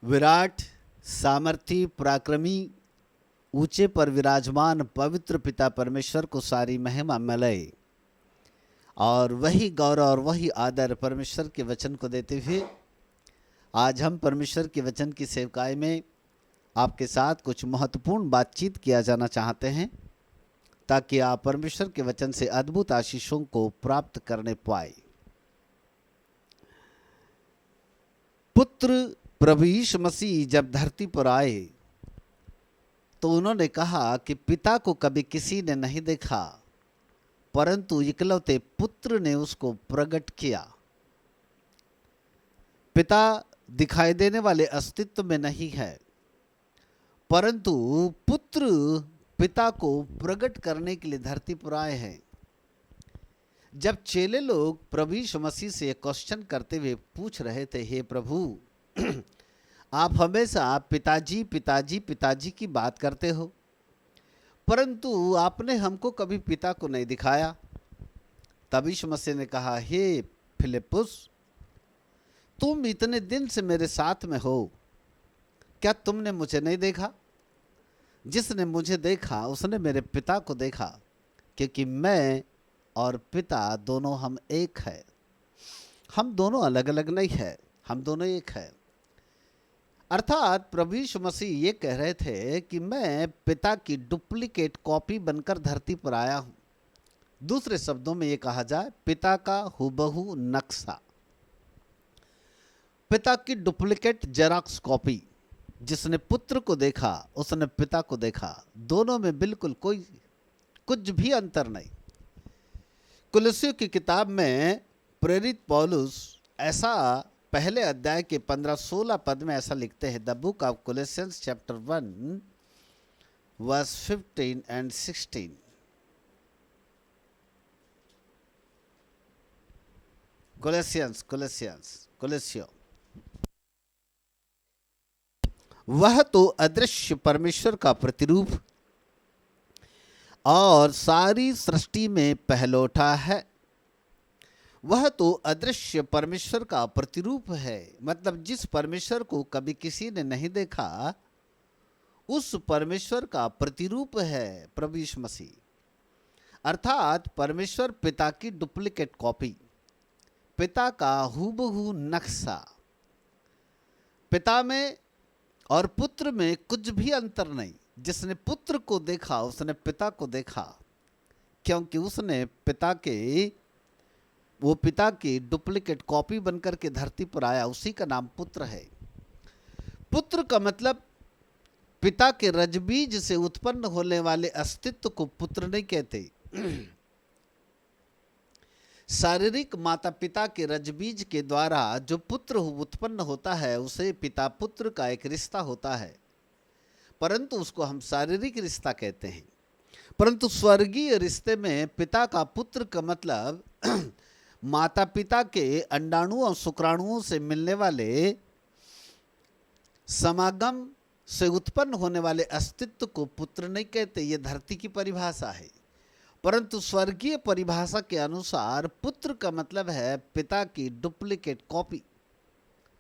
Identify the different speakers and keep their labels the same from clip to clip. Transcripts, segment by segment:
Speaker 1: विराट, सामर्थी, पराक्रमी, ऊंचे पर विराजमान पवित्र पिता परमेश्वर को सारी महिमा मिले और वही गौरव और वही आदर परमेश्वर के वचन को देते हुए आज हम परमेश्वर के वचन की सेवकाई में आपके साथ कुछ महत्वपूर्ण बातचीत किया जाना चाहते हैं ताकि आप परमेश्वर के वचन से अद्भुत आशीषों को प्राप्त करने पाए। पुत्र प्रभु यीशु मसीह जब धरती पर आए तो उन्होंने कहा कि पिता को कभी किसी ने नहीं देखा परंतु इकलौते पुत्र ने उसको प्रकट किया। पिता दिखाई देने वाले अस्तित्व में नहीं है परंतु पुत्र पिता को प्रकट करने के लिए धरती पर आए हैं। जब चेले लोग प्रभु यीशु मसीह से एक क्वेश्चन करते हुए पूछ रहे थे, हे प्रभु आप हमेशा पिताजी पिताजी पिताजी की बात करते हो परंतु आपने हमको कभी पिता को नहीं दिखाया। तब यीशु मसीह ने कहा, हे फिलिप्पुस, तुम इतने दिन से मेरे साथ में हो, क्या तुमने मुझे नहीं देखा? जिसने मुझे देखा उसने मेरे पिता को देखा, क्योंकि मैं और पिता दोनों हम एक है। हम दोनों अलग अलग नहीं है, हम दोनों एक है। अर्थात प्रभु यीशु मसीह ये कह रहे थे कि मैं पिता की डुप्लीकेट कॉपी बनकर धरती पर आया हूं। दूसरे शब्दों में ये कहा जाए, पिता का हूबहू नक्शा, पिता की डुप्लीकेट जेरॉक्स कॉपी। जिसने पुत्र को देखा उसने पिता को देखा, दोनों में बिल्कुल कोई कुछ भी अंतर नहीं। कुलुस्सियों की किताब में प्रेरित पौलुस ऐसा पहले अध्याय के 15-16 पद में ऐसा लिखते हैं, the book of Colossians chapter 1 verse 15 and 16। कोलोसियो, वह तो अदृश्य परमेश्वर का प्रतिरूप और सारी सृष्टि में पहलौठा है। वह तो अदृश्य परमेश्वर का प्रतिरूप है, मतलब जिस परमेश्वर को कभी किसी ने नहीं देखा उस परमेश्वर का प्रतिरूप है प्रभु यीशु मसीह। अर्थात परमेश्वर पिता की डुप्लीकेट कॉपी, पिता का हूबहू नक्शा। पिता में और पुत्र में कुछ भी अंतर नहीं। जिसने पुत्र को देखा उसने पिता को देखा, क्योंकि उसने पिता की डुप्लीकेट कॉपी बनकर के धरती पर आया। उसी का नाम पुत्र है। पुत्र का मतलब पिता के रजबीज से उत्पन्न होने वाले अस्तित्व को पुत्र नहीं कहते। शारीरिक माता पिता के रजबीज के द्वारा जो पुत्र उत्पन्न होता है उसे पिता पुत्र का एक रिश्ता होता है, परंतु उसको हम शारीरिक रिश्ता कहते हैं। परंतु स्वर्गीय रिश्ते में पिता का पुत्र का मतलब माता पिता के अंडाणु और शुक्राणुओं से मिलने वाले समागम से उत्पन्न होने वाले अस्तित्व को पुत्र नहीं कहते। ये धरती की परिभाषा है, परंतु स्वर्गीय परिभाषा के अनुसार पुत्र का मतलब है पिता की डुप्लीकेट कॉपी,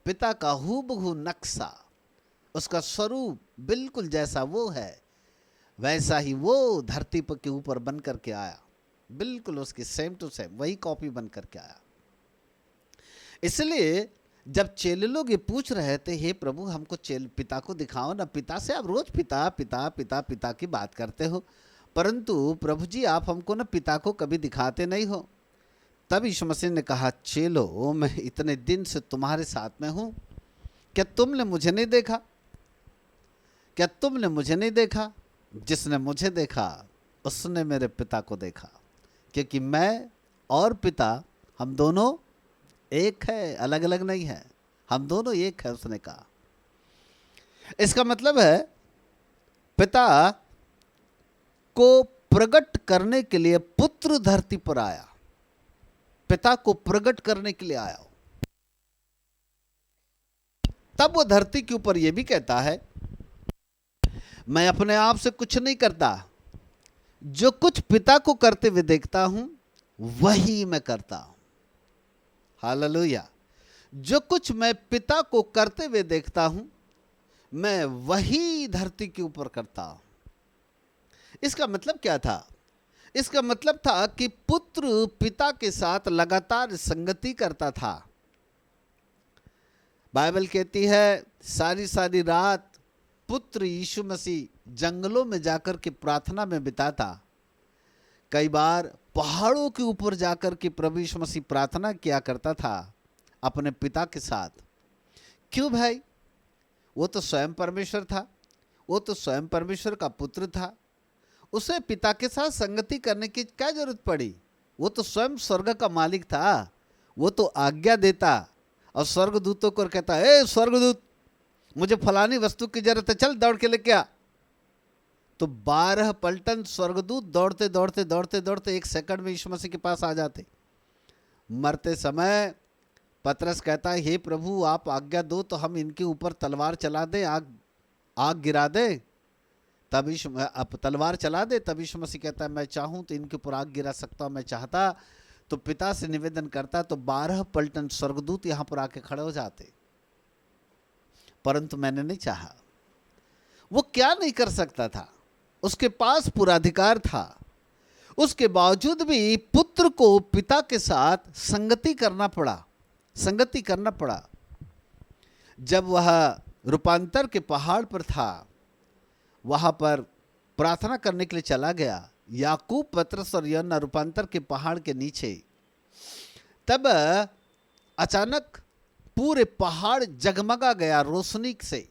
Speaker 1: पिता का हूबहू नक्शा। उसका स्वरूप बिल्कुल जैसा वो है वैसा ही वो धरती पर के ऊपर बन करके आया, बिल्कुल उसकी सेम टू सेम वही कॉपी बन करके आया। इसलिए जब चेले लोग ये पूछ रहे थे, हे प्रभु हमको पिता को दिखाओ ना, पिता से आप रोज पिता पिता पिता पिता की बात करते हो परंतु प्रभु जी आप हमको ना पिता को कभी दिखाते नहीं हो। तब यीशु मसीह ने कहा, चेलो मैं इतने दिन से तुम्हारे साथ में हूं, क्या तुमने मुझे नहीं देखा? क्या तुमने मुझे नहीं देखा? जिसने मुझे देखा उसने मेरे पिता को देखा, क्योंकि मैं और पिता हम दोनों एक है, अलग अलग नहीं है, हम दोनों एक है उसने कहा। इसका मतलब है पिता को प्रकट करने के लिए पुत्र धरती पर आया, पिता को प्रकट करने के लिए आया। तब वो धरती के ऊपर यह भी कहता है, मैं अपने आप से कुछ नहीं करता, जो कुछ पिता को करते हुए देखता हूं वही मैं करता हूं। हालेलुया। जो कुछ मैं पिता को करते हुए देखता हूं मैं वही धरती के ऊपर करता हूं। इसका मतलब क्या था? इसका मतलब था कि पुत्र पिता के साथ लगातार संगति करता था। बाइबल कहती है सारी सारी रात पुत्र यीशु मसीह जंगलों में जाकर के प्रार्थना में बिताता। कई बार पहाड़ों के ऊपर जाकर के प्रभु यीशु मसीह प्रार्थना किया करता था अपने पिता के साथ। क्यों भाई? वो तो स्वयं परमेश्वर था, वो तो स्वयं परमेश्वर का पुत्र था, उसे पिता के साथ संगति करने की क्या जरूरत पड़ी? वो तो स्वयं स्वर्ग का मालिक था, वो तो आज्ञा देता और स्वर्गदूतों को कहता, ए स्वर्गदूत, मुझे फलानी वस्तु की जरूरत है, चल दौड़ के लेके आ। तो 12 पलटन स्वर्गदूत दौड़ते दौड़ते दौड़ते दौड़ते 1 सेकंड में यीशु मसीह के पास आ जाते। मरते समय पतरस कहता है, हे प्रभु आप आज्ञा दो तो हम इनके ऊपर तलवार चला दें, आग गिरा दे। तब तलवार चला दे। तब यीशु मसीह कहता है, मैं चाहूं तो इनके ऊपर आग गिरा सकता हूं, मैं चाहता तो पिता से निवेदन करता तो 12 पलटन स्वर्गदूत यहां पर आके खड़े हो जाते, परंतु मैंने नहीं चाहा। वो क्या नहीं कर सकता था? उसके पास पूरा अधिकार था। उसके बावजूद भी पुत्र को पिता के साथ संगति करना पड़ा। जब वह रूपांतर के पहाड़ पर था, वहां पर प्रार्थना करने के लिए चला गया, याकूब, पतरस और यूहन्ना रूपांतर के पहाड़ के नीचे, तब अचानक पूरे पहाड़ जगमगा गया रोशनी से।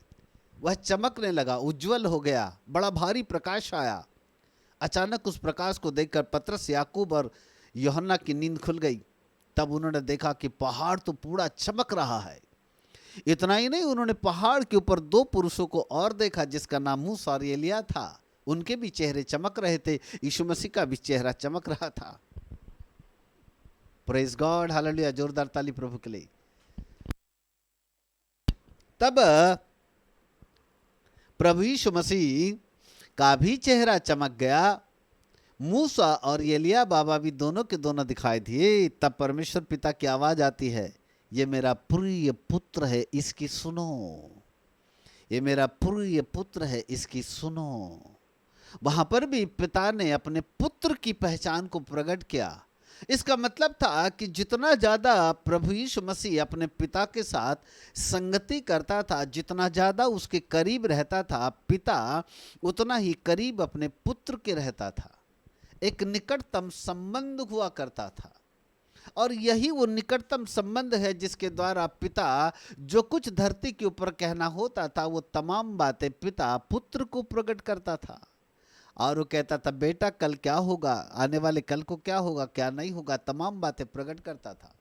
Speaker 1: वह चमकने लगा, उज्जवल हो गया, बड़ा भारी प्रकाश आया। अचानक उस प्रकाश को देखकर पतरस, याकूब और यूहन्ना की नींद खुल गई। तब उन्होंने देखा कि पहाड़ तो पूरा चमक रहा है। इतना ही नहीं, उन्होंने पहाड़ के ऊपर 2 पुरुषों को और देखा जिसका नाम मूसा और एलिया था। उनके भी चेहरे चमक रहे थे, यीशु मसीह का भी चेहरा चमक रहा था। प्रेज गॉड, हालेलुया, जोरदार ताली प्रभु के लिए। तब प्रभु यीशु मसीह का भी चेहरा चमक गया। मूसा और एलिया बाबा भी दोनों के दोनों दिखाई दिए। तब परमेश्वर पिता की आवाज आती है, ये मेरा प्रिय पुत्र है, इसकी सुनो। ये मेरा प्रिय पुत्र है, इसकी सुनो। वहां पर भी पिता ने अपने पुत्र की पहचान को प्रकट किया। इसका मतलब था कि जितना ज्यादा प्रभु यीशु मसीह अपने पिता के साथ संगति करता था, जितना ज्यादा उसके करीब रहता था, पिता उतना ही करीब अपने पुत्र के रहता था। एक निकटतम संबंध हुआ करता था, और यही वो निकटतम संबंध है जिसके द्वारा पिता जो कुछ धरती के ऊपर कहना होता था, वो तमाम बातें पिता पुत्र को प्रकट करता था। और वो कहता था, बेटा कल क्या होगा, आने वाले कल को क्या होगा, क्या नहीं होगा, तमाम बातें प्रकट करता था।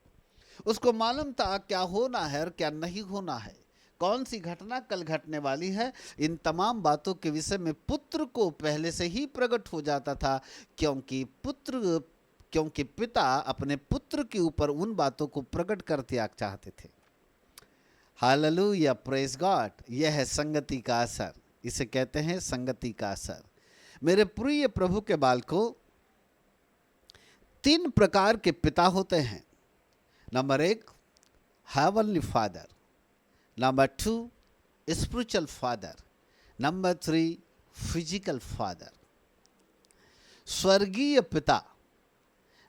Speaker 1: उसको मालूम था क्या होना है और क्या नहीं होना है, कौन सी घटना कल घटने वाली है। इन तमाम बातों के विषय में पुत्र को पहले से ही प्रकट हो जाता था, क्योंकि पिता अपने पुत्र के ऊपर उन बातों को प्रकट कर दिया चाहते थे। Hallelujah, praise God. यह है संगति का असर, इसे कहते हैं संगति का असर। मेरे प्रिय प्रभु के बालकों, 3 प्रकार के पिता होते हैं। Number 1 heavenly father, number 2 spiritual father, number 3 physical father, स्वर्गीय पिता।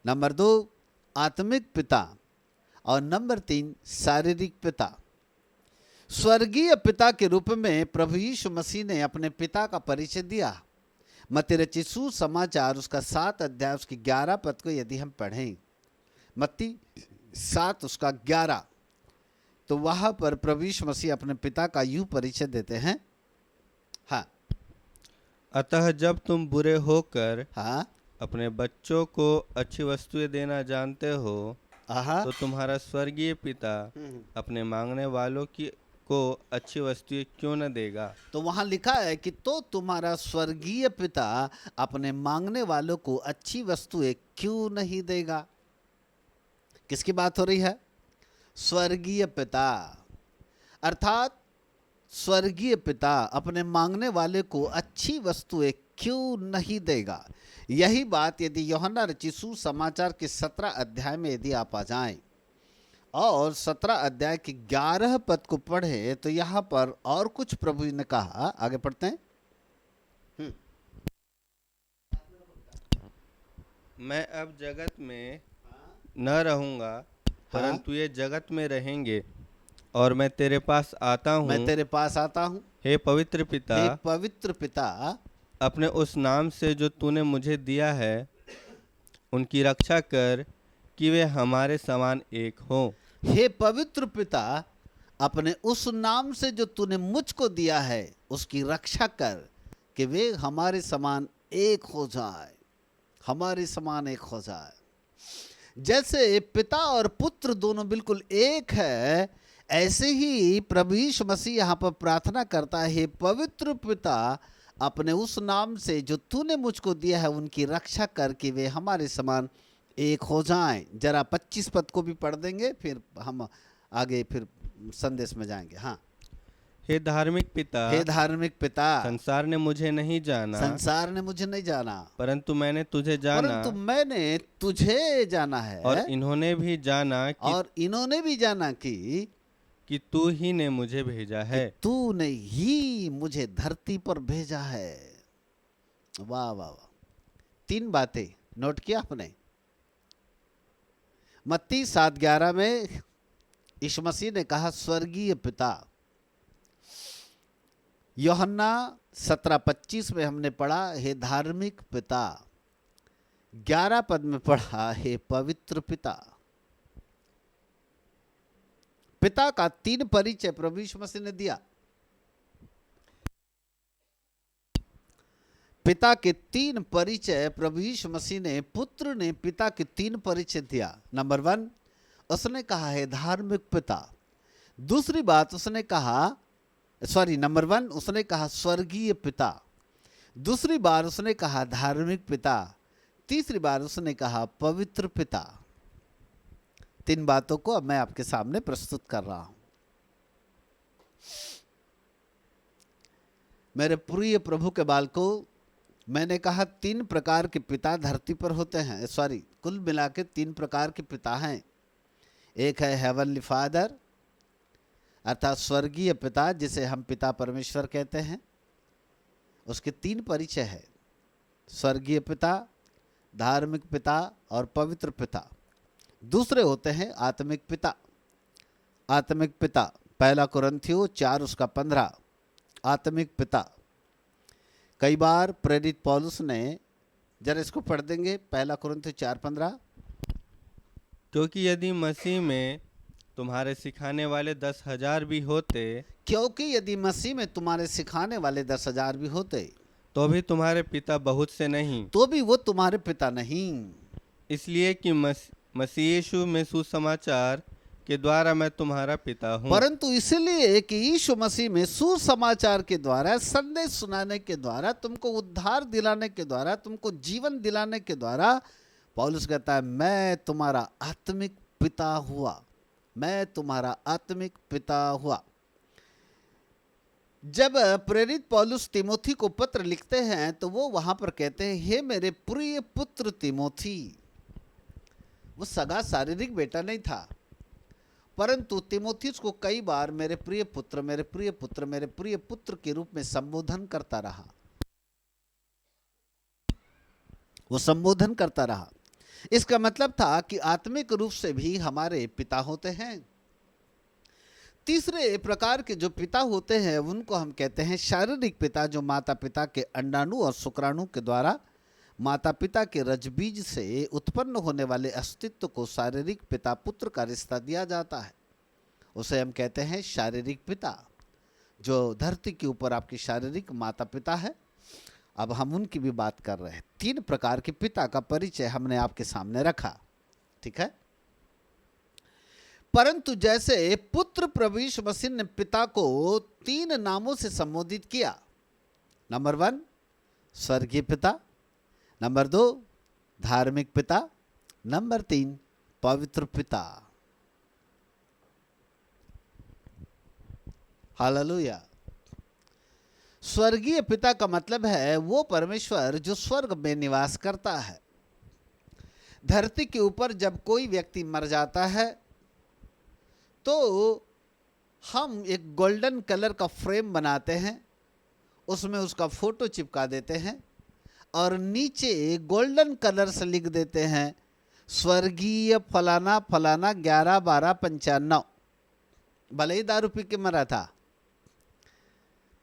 Speaker 1: नंबर 2 आत्मिक पिता, और नंबर 3 शारीरिक पिता। स्वर्गीय पिता के रूप में प्रभु यीशु मसीह ने अपने पिता का परिचय दिया। मत्ती रचित सुसमाचार उसका 7 अध्याय उसकी 11 पद को यदि हम पढ़ें, मत्ती 7 उसका 11, तो वहां पर प्रभु यीशु मसीह अपने पिता का यूं परिचय देते हैं। हाँ,
Speaker 2: अतः जब तुम बुरे होकर
Speaker 1: हाँ,
Speaker 2: अपने बच्चों को अच्छी वस्तुएं देना जानते हो, तो तुम्हारा स्वर्गीय पिता अपने मांगने वालों को अच्छी वस्तुएं क्यों न देगा।
Speaker 1: तो वहां लिखा है कि तो तुम्हारा स्वर्गीय पिता अपने मांगने वालों को अच्छी वस्तुएं क्यों नहीं देगा। किसकी बात हो रही है? स्वर्गीय पिता, अर्थात स्वर्गीय पिता अपने मांगने वाले को अच्छी वस्तुएं क्यों नहीं देगा। यही बात यदि यूहन्ना रचित सुसमाचार के 17 अध्याय में यदि आप आ जाएं, और 17 अध्याय के 11 पद को पढ़े तो यहाँ पर और कुछ प्रभु ने कहा। आगे पढ़ते हैं।
Speaker 2: मैं अब जगत में न रहूंगा, परंतु ये जगत में रहेंगे, और मैं तेरे पास आता हूँ।
Speaker 1: मैं तेरे पास आता हूँ।
Speaker 2: हे पवित्र पिता,
Speaker 1: हे पवित्र पिता,
Speaker 2: अपने उस नाम से जो तूने मुझे दिया है उनकी रक्षा कर कि वे हमारे समान एक हों।
Speaker 1: हे पवित्र पिता, अपने उस नाम से जो तूने मुझको दिया है उसकी रक्षा कर कि वे हमारे समान एक हो जाए, हमारे समान एक हो जाए। जैसे पिता और पुत्र दोनों बिल्कुल एक है, ऐसे ही प्रभु यीशु मसीह यहाँ पर प्रार्थना करता है, हे पवित्र पिता, अपने उस नाम से जो तूने मुझको दिया है उनकी रक्षा करके वे हमारे समान एक हो जाएं। जरा 25 पद को भी पढ़ देंगे, फिर हम आगे फिर संदेश में जाएंगे। हाँ।
Speaker 2: हे धार्मिक पिता,
Speaker 1: हे धार्मिक पिता,
Speaker 2: संसार ने मुझे नहीं जाना,
Speaker 1: संसार ने मुझे नहीं जाना,
Speaker 2: परंतु मैंने तुझे जाना,
Speaker 1: परंतु मैंने तुझे जाना है,
Speaker 2: और इन्होंने भी जाना कि तू ही ने मुझे भेजा है,
Speaker 1: तूने ही मुझे धरती पर भेजा है। वाह वाह वाह। 3 बातें नोट किया आपने। मत्ती 7:11 में यीशु मसीह ने कहा स्वर्गीय पिता। यूहन्ना 17:25 में हमने पढ़ा हे धार्मिक पिता। 11 पद में पढ़ा हे पवित्र पिता। पिता का 3 परिचय प्रभु यीशु मसीह ने दिया। पिता के 3 परिचय प्रभु यीशु मसीह ने, पुत्र ने पिता के 3 परिचय दिया। नंबर 1 उसने कहा है धार्मिक पिता। दूसरी बात उसने कहा, नंबर 1 उसने कहा स्वर्गीय पिता। दूसरी बार उसने कहा धार्मिक पिता। तीसरी बार उसने कहा पवित्र पिता। 3 बातों को अब मैं आपके सामने प्रस्तुत कर रहा हूं। मेरे प्रिय प्रभु के बालकों, मैंने कहा 3 प्रकार के पिता धरती पर होते हैं। कुल मिला के 3 प्रकार के पिता हैं। एक है हेवनली फादर, अर्थात स्वर्गीय पिता, जिसे हम पिता परमेश्वर कहते हैं। उसके 3 परिचय है, स्वर्गीय पिता, धार्मिक पिता और पवित्र पिता। दूसरे होते हैं आत्मिक पिता। आत्मिक पिता 1 कुरिन्थियों 4:15। आत्मिक पिता कई बार प्रेरित पौलुस ने, जरा इसको पढ़ देंगे 1 कुरिन्थियों 4:15।
Speaker 2: क्योंकि यदि मसीह में तुम्हारे सिखाने वाले 10,000 भी होते,
Speaker 1: क्योंकि यदि मसीह में तुम्हारे सिखाने वाले 10,000 भी होते,
Speaker 2: तो भी तुम्हारे पिता बहुत से नहीं,
Speaker 1: तो भी वो तुम्हारे पिता नहीं।
Speaker 2: इसलिए कि मसीह यीशु में सुसमाचार के द्वारा मैं तुम्हारा पिता हूँ।
Speaker 1: परंतु इसलिए कि यीशु मसीह में सुसमाचार के द्वारा, संदेश सुनाने के द्वारा, तुमको उद्धार दिलाने के द्वारा, तुमको जीवन दिलाने के द्वारा, पौलुस कहता है मैं तुम्हारा आत्मिक पिता हुआ। मैं तुम्हारा आत्मिक पिता हुआ। जब प्रेरित पौलुस तिमोथी को पत्र लिखते हैं तो वो वहां पर कहते हैं हे मेरे प्रिय पुत्र तिमोथी। वो सगा शारीरिक बेटा नहीं था, परंतु तिमोथी को कई बार मेरे प्रिय पुत्र, मेरे प्रिय पुत्र, मेरे प्रिय पुत्र के रूप में संबोधन करता रहा। वो संबोधन करता रहा। इसका मतलब था कि आत्मिक रूप से भी हमारे पिता होते हैं। तीसरे प्रकार के जो पिता होते हैं उनको हम कहते हैं शारीरिक पिता, जो माता पिता के अंडाणु और शुक्राणु के द्वारा माता पिता के रजबीज से उत्पन्न होने वाले अस्तित्व को शारीरिक पिता पुत्र का रिश्ता दिया जाता है। उसे हम कहते हैं शारीरिक पिता, जो धरती के ऊपर आपकी शारीरिक माता पिता है। अब हम उनकी भी बात कर रहे हैं। 3 प्रकार के पिता का परिचय हमने आपके सामने रखा, ठीक है। परंतु जैसे पुत्र प्रभु यीशु मसीह ने पिता को 3 नामों से संबोधित किया। नंबर 1 स्वर्गीय पिता, नंबर 2 धार्मिक पिता, नंबर 3 पवित्र पिता। हालेलुया। स्वर्गीय पिता का मतलब है वो परमेश्वर जो स्वर्ग में निवास करता है। धरती के ऊपर जब कोई व्यक्ति मर जाता है तो हम एक गोल्डन कलर का फ्रेम बनाते हैं, उसमें उसका फोटो चिपका देते हैं और नीचे गोल्डन कलर से लिख देते हैं स्वर्गीय फलाना फलाना 11/12/95। भले ही दारू पी के मरा था,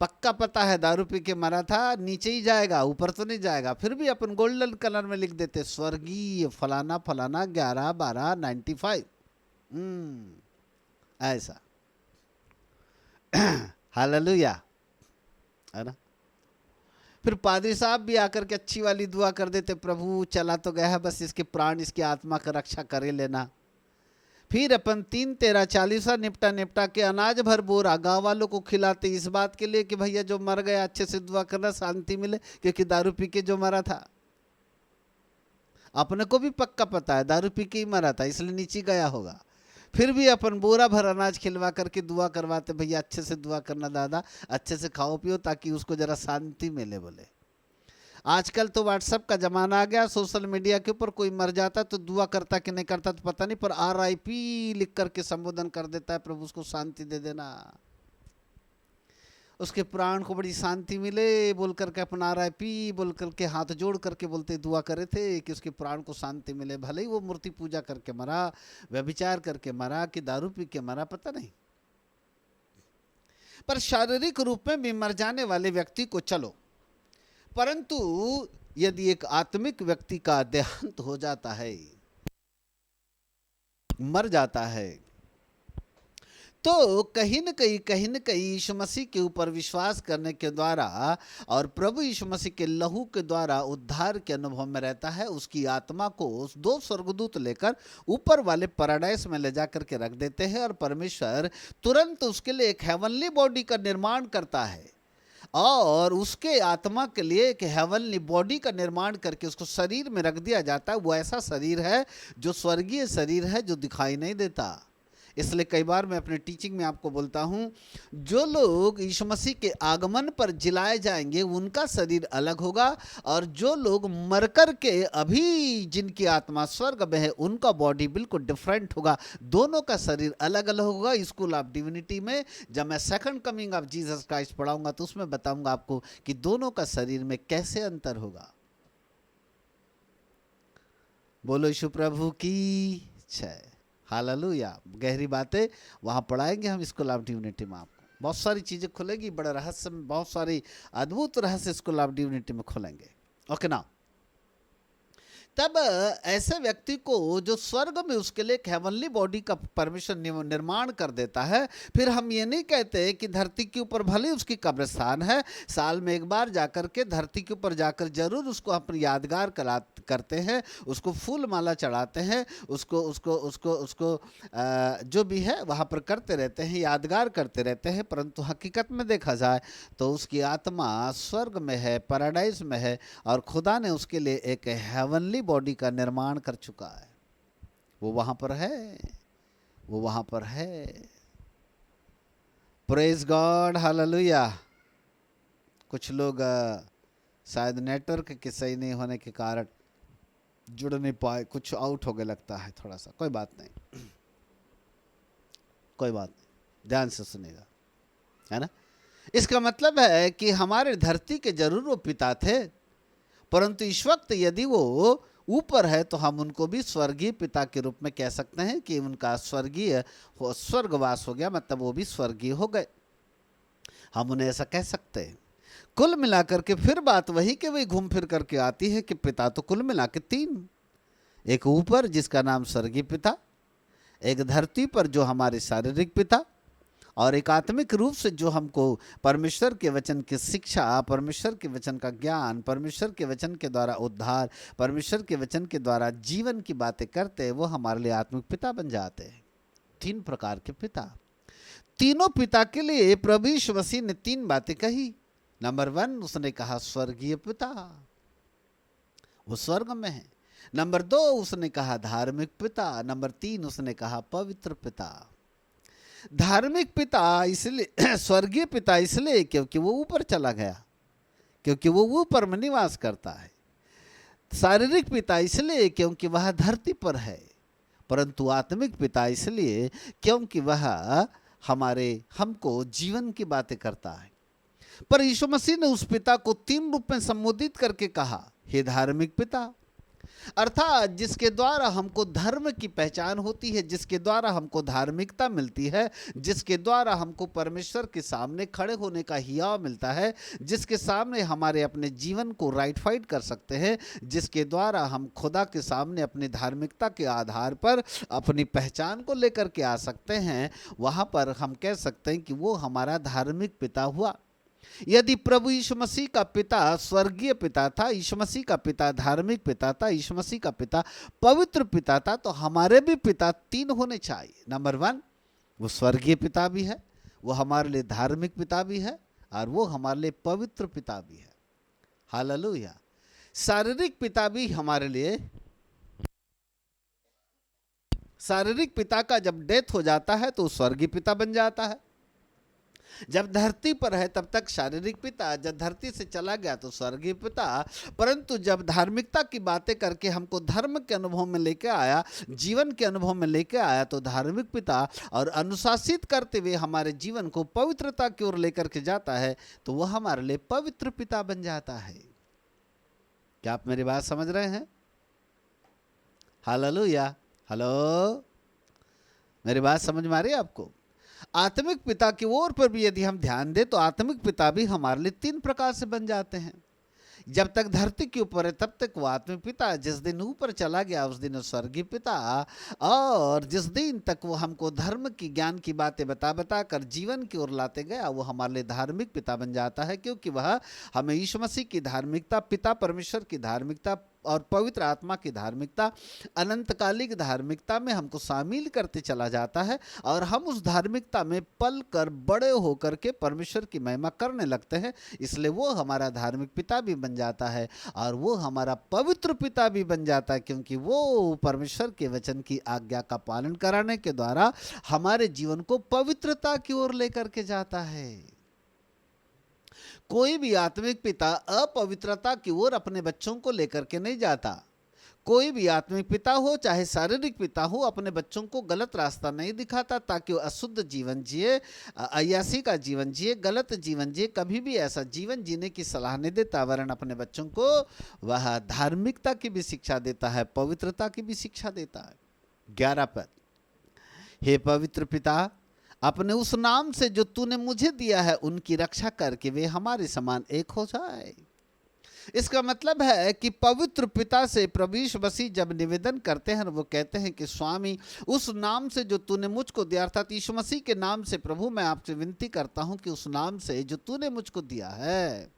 Speaker 1: पक्का पता है दारू पी के मरा था, नीचे ही जाएगा, ऊपर तो नहीं जाएगा, फिर भी अपन गोल्डन कलर में लिख देते स्वर्गीय फलाना फलाना 11/12/95। ऐसा। हालेलुया, है ना। फिर पादरी साहब भी आकर के अच्छी वाली दुआ कर देते, प्रभु चला तो गया है, बस इसके प्राण इसकी आत्मा का रक्षा करे लेना। फिर अपन 3-13-40 निपटा के अनाज भर बोरा गाँव वालों को खिलाते, इस बात के लिए कि भैया जो मर गया अच्छे से दुआ करना, शांति मिले, क्योंकि दारू पी के जो मरा था, अपने को भी पक्का पता है दारू पी के ही मरा था, इसलिए नीचे गया होगा। फिर भी अपन बोरा भर अनाज खिलवा करके दुआ करवाते, भैया अच्छे से दुआ करना दादा, अच्छे से खाओ पियो ताकि उसको जरा शांति मिले। बोले आजकल तो व्हाट्सएप का जमाना आ गया, सोशल मीडिया के ऊपर कोई मर जाता तो दुआ करता कि नहीं करता तो पता नहीं, पर RIP लिख करके संबोधन कर देता है, प्रभु उसको शांति दे देना, उसके प्राण को बड़ी शांति मिले बोल करके अपन RIP बोल करके हाथ जोड़ करके बोलते दुआ करे थे कि उसके प्राण को शांति मिले। भले ही वो मूर्ति पूजा करके मरा, व्यभिचार करके मरा, कि दारू पी के मरा, पता नहीं, पर शारीरिक रूप में भी मर जाने वाले व्यक्ति को चलो, परंतु यदि एक आत्मिक व्यक्ति का देहांत हो जाता है, मर जाता है, तो कहीं न कहीं यीशु मसीह के ऊपर विश्वास करने के द्वारा और प्रभु यीशु मसीह के लहू के द्वारा उद्धार के अनुभव में रहता है। उसकी आत्मा को 2 स्वर्गदूत लेकर ऊपर वाले पैराडाइस में ले जाकर के रख देते हैं और परमेश्वर तुरंत उसके लिए एक हेवनली बॉडी का निर्माण करता है और उसके आत्मा के लिए एक हेवनली बॉडी का निर्माण करके उसको शरीर में रख दिया जाता है। वो ऐसा शरीर है जो स्वर्गीय शरीर है, जो दिखाई नहीं देता। इसलिए कई बार मैं अपने टीचिंग में आपको बोलता हूं, जो लोग यीशु मसीह के आगमन पर जिलाए जाएंगे उनका शरीर अलग होगा, और जो लोग मरकर के अभी जिनकी आत्मा स्वर्ग में है उनका बॉडी बिल्कुल डिफरेंट होगा। दोनों का शरीर अलग अलग होगा। स्कूल ऑफ डिविनिटी में जब मैं second coming of Jesus Christ पढ़ाऊंगा तो उसमें बताऊंगा आपको कि दोनों का शरीर में कैसे अंतर होगा। बोलो यीशु प्रभु की जय। हालेलुया। गहरी बातें वहाँ पढ़ाएंगे हम स्कूल ऑफ डिविनिटी में। आपको बहुत सारी चीज़ें खुलेगी, बड़ा रहस्य में बहुत सारी अद्भुत रहस्य स्कूल ऑफ डिविनिटी में खुलेंगे। ओके ना। तब ऐसे व्यक्ति को जो स्वर्ग में उसके लिए एक हेवनली बॉडी का परमेश्वर निर्माण कर देता है। फिर हम ये नहीं कहते कि धरती के ऊपर भले उसकी कब्रिस्तान है, साल में एक बार जाकर के धरती के ऊपर जाकर जरूर उसको अपनी यादगार करते हैं, उसको फूल माला चढ़ाते हैं, उसको उसको उसको उसको जो भी है वहाँ पर करते रहते हैं, यादगार करते रहते हैं। परंतु हकीकत में देखा जाए तो उसकी आत्मा स्वर्ग में है, पैराडाइज में है, और खुदा ने उसके लिए एक हेवनली बॉडी का निर्माण कर चुका है। वो वहां पर है, वो वहां पर है। Praise God, hallelujah. कुछ लोग शायद नेटवर्क के सही नहीं होने के कारण जुड़ नहीं पाए, कुछ आउट हो गए लगता है थोड़ा सा। कोई बात नहीं, कोई बात नहीं, ध्यान से सुनेगा, है ना। इसका मतलब है कि हमारे धरती के जरूर वो पिता थे, परंतु इस वक्त यदि वो ऊपर है तो हम उनको भी स्वर्गीय पिता के रूप में कह सकते हैं कि उनका स्वर्गवास हो गया, मतलब वो भी स्वर्गीय हो गए, हम उन्हें ऐसा कह सकते हैं। कुल मिलाकर के फिर बात वही कि वही घूम फिर करके आती है कि पिता तो कुल मिला के 3, एक ऊपर जिसका नाम स्वर्गीय पिता, एक धरती पर जो हमारे शारीरिक पिता, और एक आत्मिक रूप से जो हमको परमेश्वर के वचन की शिक्षा, परमेश्वर के वचन का ज्ञान, परमेश्वर के वचन के द्वारा उद्धार, परमेश्वर के वचन के द्वारा जीवन की बातें करते हैं, वो हमारे लिए आत्मिक पिता बन जाते हैं। 3 प्रकार के पिता। तीनों पिता के लिए प्रभु यीशु मसीह ने 3 बातें कही। नंबर 1 उसने कहा स्वर्गीय पिता, वो स्वर्ग में है। नंबर 2 उसने कहा धार्मिक पिता। नंबर 3 उसने कहा पवित्र पिता। धार्मिक पिता इसलिए, स्वर्गीय पिता इसलिए क्योंकि वो ऊपर चला गया, क्योंकि वो ऊपर में निवास करता है। शारीरिक पिता इसलिए क्योंकि वह धरती पर है। परंतु आत्मिक पिता इसलिए क्योंकि वह हमको जीवन की बातें करता है। पर यीशु मसीह ने उस पिता को 3 रूप में संबोधित करके कहा, हे धार्मिक पिता, अर्थात जिसके द्वारा हमको धर्म की पहचान होती है, जिसके द्वारा हमको धार्मिकता मिलती है, जिसके द्वारा हमको परमेश्वर के सामने खड़े होने का हियाव मिलता है, जिसके सामने हमारे अपने जीवन को राइटफाइड कर सकते हैं, जिसके द्वारा हम खुदा के सामने अपनी धार्मिकता के आधार पर अपनी पहचान को लेकर के आ सकते हैं, वहां पर हम कह सकते हैं कि वो हमारा धार्मिक पिता हुआ। यदि प्रभु यीशु मसीह का पिता स्वर्गीय पिता था, यीशु मसीह का पिता धार्मिक पिता था, यीशु मसीह का पिता पवित्र पिता था, तो हमारे भी पिता 3 होने चाहिए। नंबर 1, वो स्वर्गीय पिता भी है, वो हमारे लिए धार्मिक पिता भी है, और वो हमारे लिए पवित्र पिता भी है। हालेलुया। शारीरिक पिता भी हमारे लिए, शारीरिक पिता का जब डेथ हो जाता है तो स्वर्गीय पिता बन जाता है। जब धरती पर है तब तक शारीरिक पिता, जब धरती से चला गया तो स्वर्गीय पिता। परंतु जब धार्मिकता की बातें करके हमको धर्म के अनुभव में लेके आया, जीवन के अनुभव में लेके आया, तो धार्मिक पिता, और अनुशासित करते हुए हमारे जीवन को पवित्रता की ओर लेकर के जाता है, तो वह हमारे लिए पवित्र पिता बन जाता है। क्या आप मेरी बात समझ रहे हैं? हालेलुया। हेलो, मेरी बात समझ में आ रही है आपको? आत्मिक पिता की ओर पर भी यदि हम ध्यान दें तो आत्मिक पिता भी हमारे लिए 3 प्रकार से बन जाते हैं। जब तक धरती के ऊपर है तब तक वो आत्मिक पिता, जिस दिन ऊपर चला गया उस दिन स्वर्गीय पिता, और जिस दिन तक वो हमको धर्म की ज्ञान की बातें बता बता कर जीवन की ओर लाते गया, वो हमारे लिए धार्मिक पिता बन जाता है, क्योंकि वह हमें यीशु मसीह की धार्मिकता, पिता परमेश्वर की धार्मिकता और पवित्र आत्मा की धार्मिकता, अनंतकालिक धार्मिकता में हमको शामिल करते चला जाता है, और हम उस धार्मिकता में पल कर बड़े होकर के परमेश्वर की महिमा करने लगते हैं। इसलिए वो हमारा धार्मिक पिता भी बन जाता है, और वो हमारा पवित्र पिता भी बन जाता है, क्योंकि वो परमेश्वर के वचन की आज्ञा का पालन कराने के द्वारा हमारे जीवन को पवित्रता की ओर लेकर के जाता है। कोई भी आत्मिक पिता अपवित्रता की ओर अपने बच्चों को लेकर के नहीं जाता। कोई भी आत्मिक पिता हो चाहे शारीरिक पिता हो, अपने बच्चों को गलत रास्ता नहीं दिखाता ताकि वो अशुद्ध जीवन जिए, अय्यासी का जीवन जिए, गलत जीवन जिए। कभी भी ऐसा जीवन जीने की सलाह नहीं देता, वरन अपने बच्चों को वह धार्मिकता की भी शिक्षा देता है, पवित्रता की भी शिक्षा देता है। 11 पद, हे पवित्र पिता, अपने उस नाम से जो तूने मुझे दिया है उनकी रक्षा करके वे हमारे समान एक हो जाए। इसका मतलब है कि पवित्र पिता से प्रभु यीशु मसीह जब निवेदन करते हैं, वो कहते हैं कि स्वामी, उस नाम से जो तूने मुझको दिया, अर्थात यीशु मसीह के नाम से प्रभु मैं आपसे विनती करता हूं कि उस नाम से जो तूने मुझको दिया है,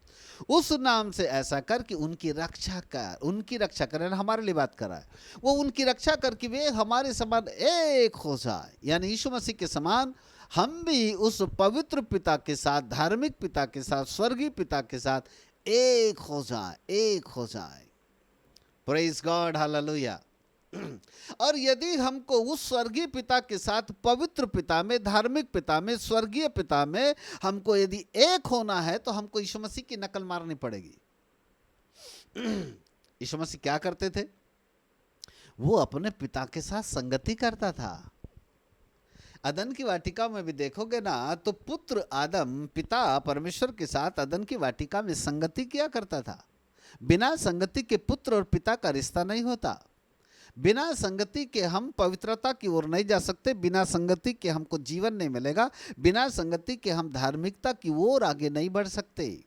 Speaker 1: उस नाम से ऐसा कर कि उनकी रक्षा कर, उनकी रक्षा कर, हमारे लिए बात कर रहा है, वो उनकी रक्षा करके वे हमारे समान एक हो जाए। यानी यीशु मसीह के समान हम भी उस पवित्र पिता के साथ, धार्मिक पिता के साथ, स्वर्गीय पिता के साथ एक हो जाए, एक हो जाए। Praise God, hallelujah. और यदि हमको उस स्वर्गीय पिता के साथ, पवित्र पिता में, धार्मिक पिता में, स्वर्गीय पिता में हमको यदि एक होना है, तो हमको यीशु मसीह की नकल मारनी पड़ेगी। यीशु मसीह क्या करते थे? वो अपने पिता के साथ संगति करता था। अदन की वाटिका में भी देखोगे ना, तो पुत्र आदम पिता परमेश्वर के साथ अदन की वाटिका में संगति किया करता था। बिना संगति के पुत्र और पिता का रिश्ता नहीं होता। बिना संगति के हम पवित्रता की ओर नहीं जा सकते, बिना संगति के हमको जीवन नहीं मिलेगा, बिना संगति के हम धार्मिकता की ओर आगे नहीं बढ़ सकते।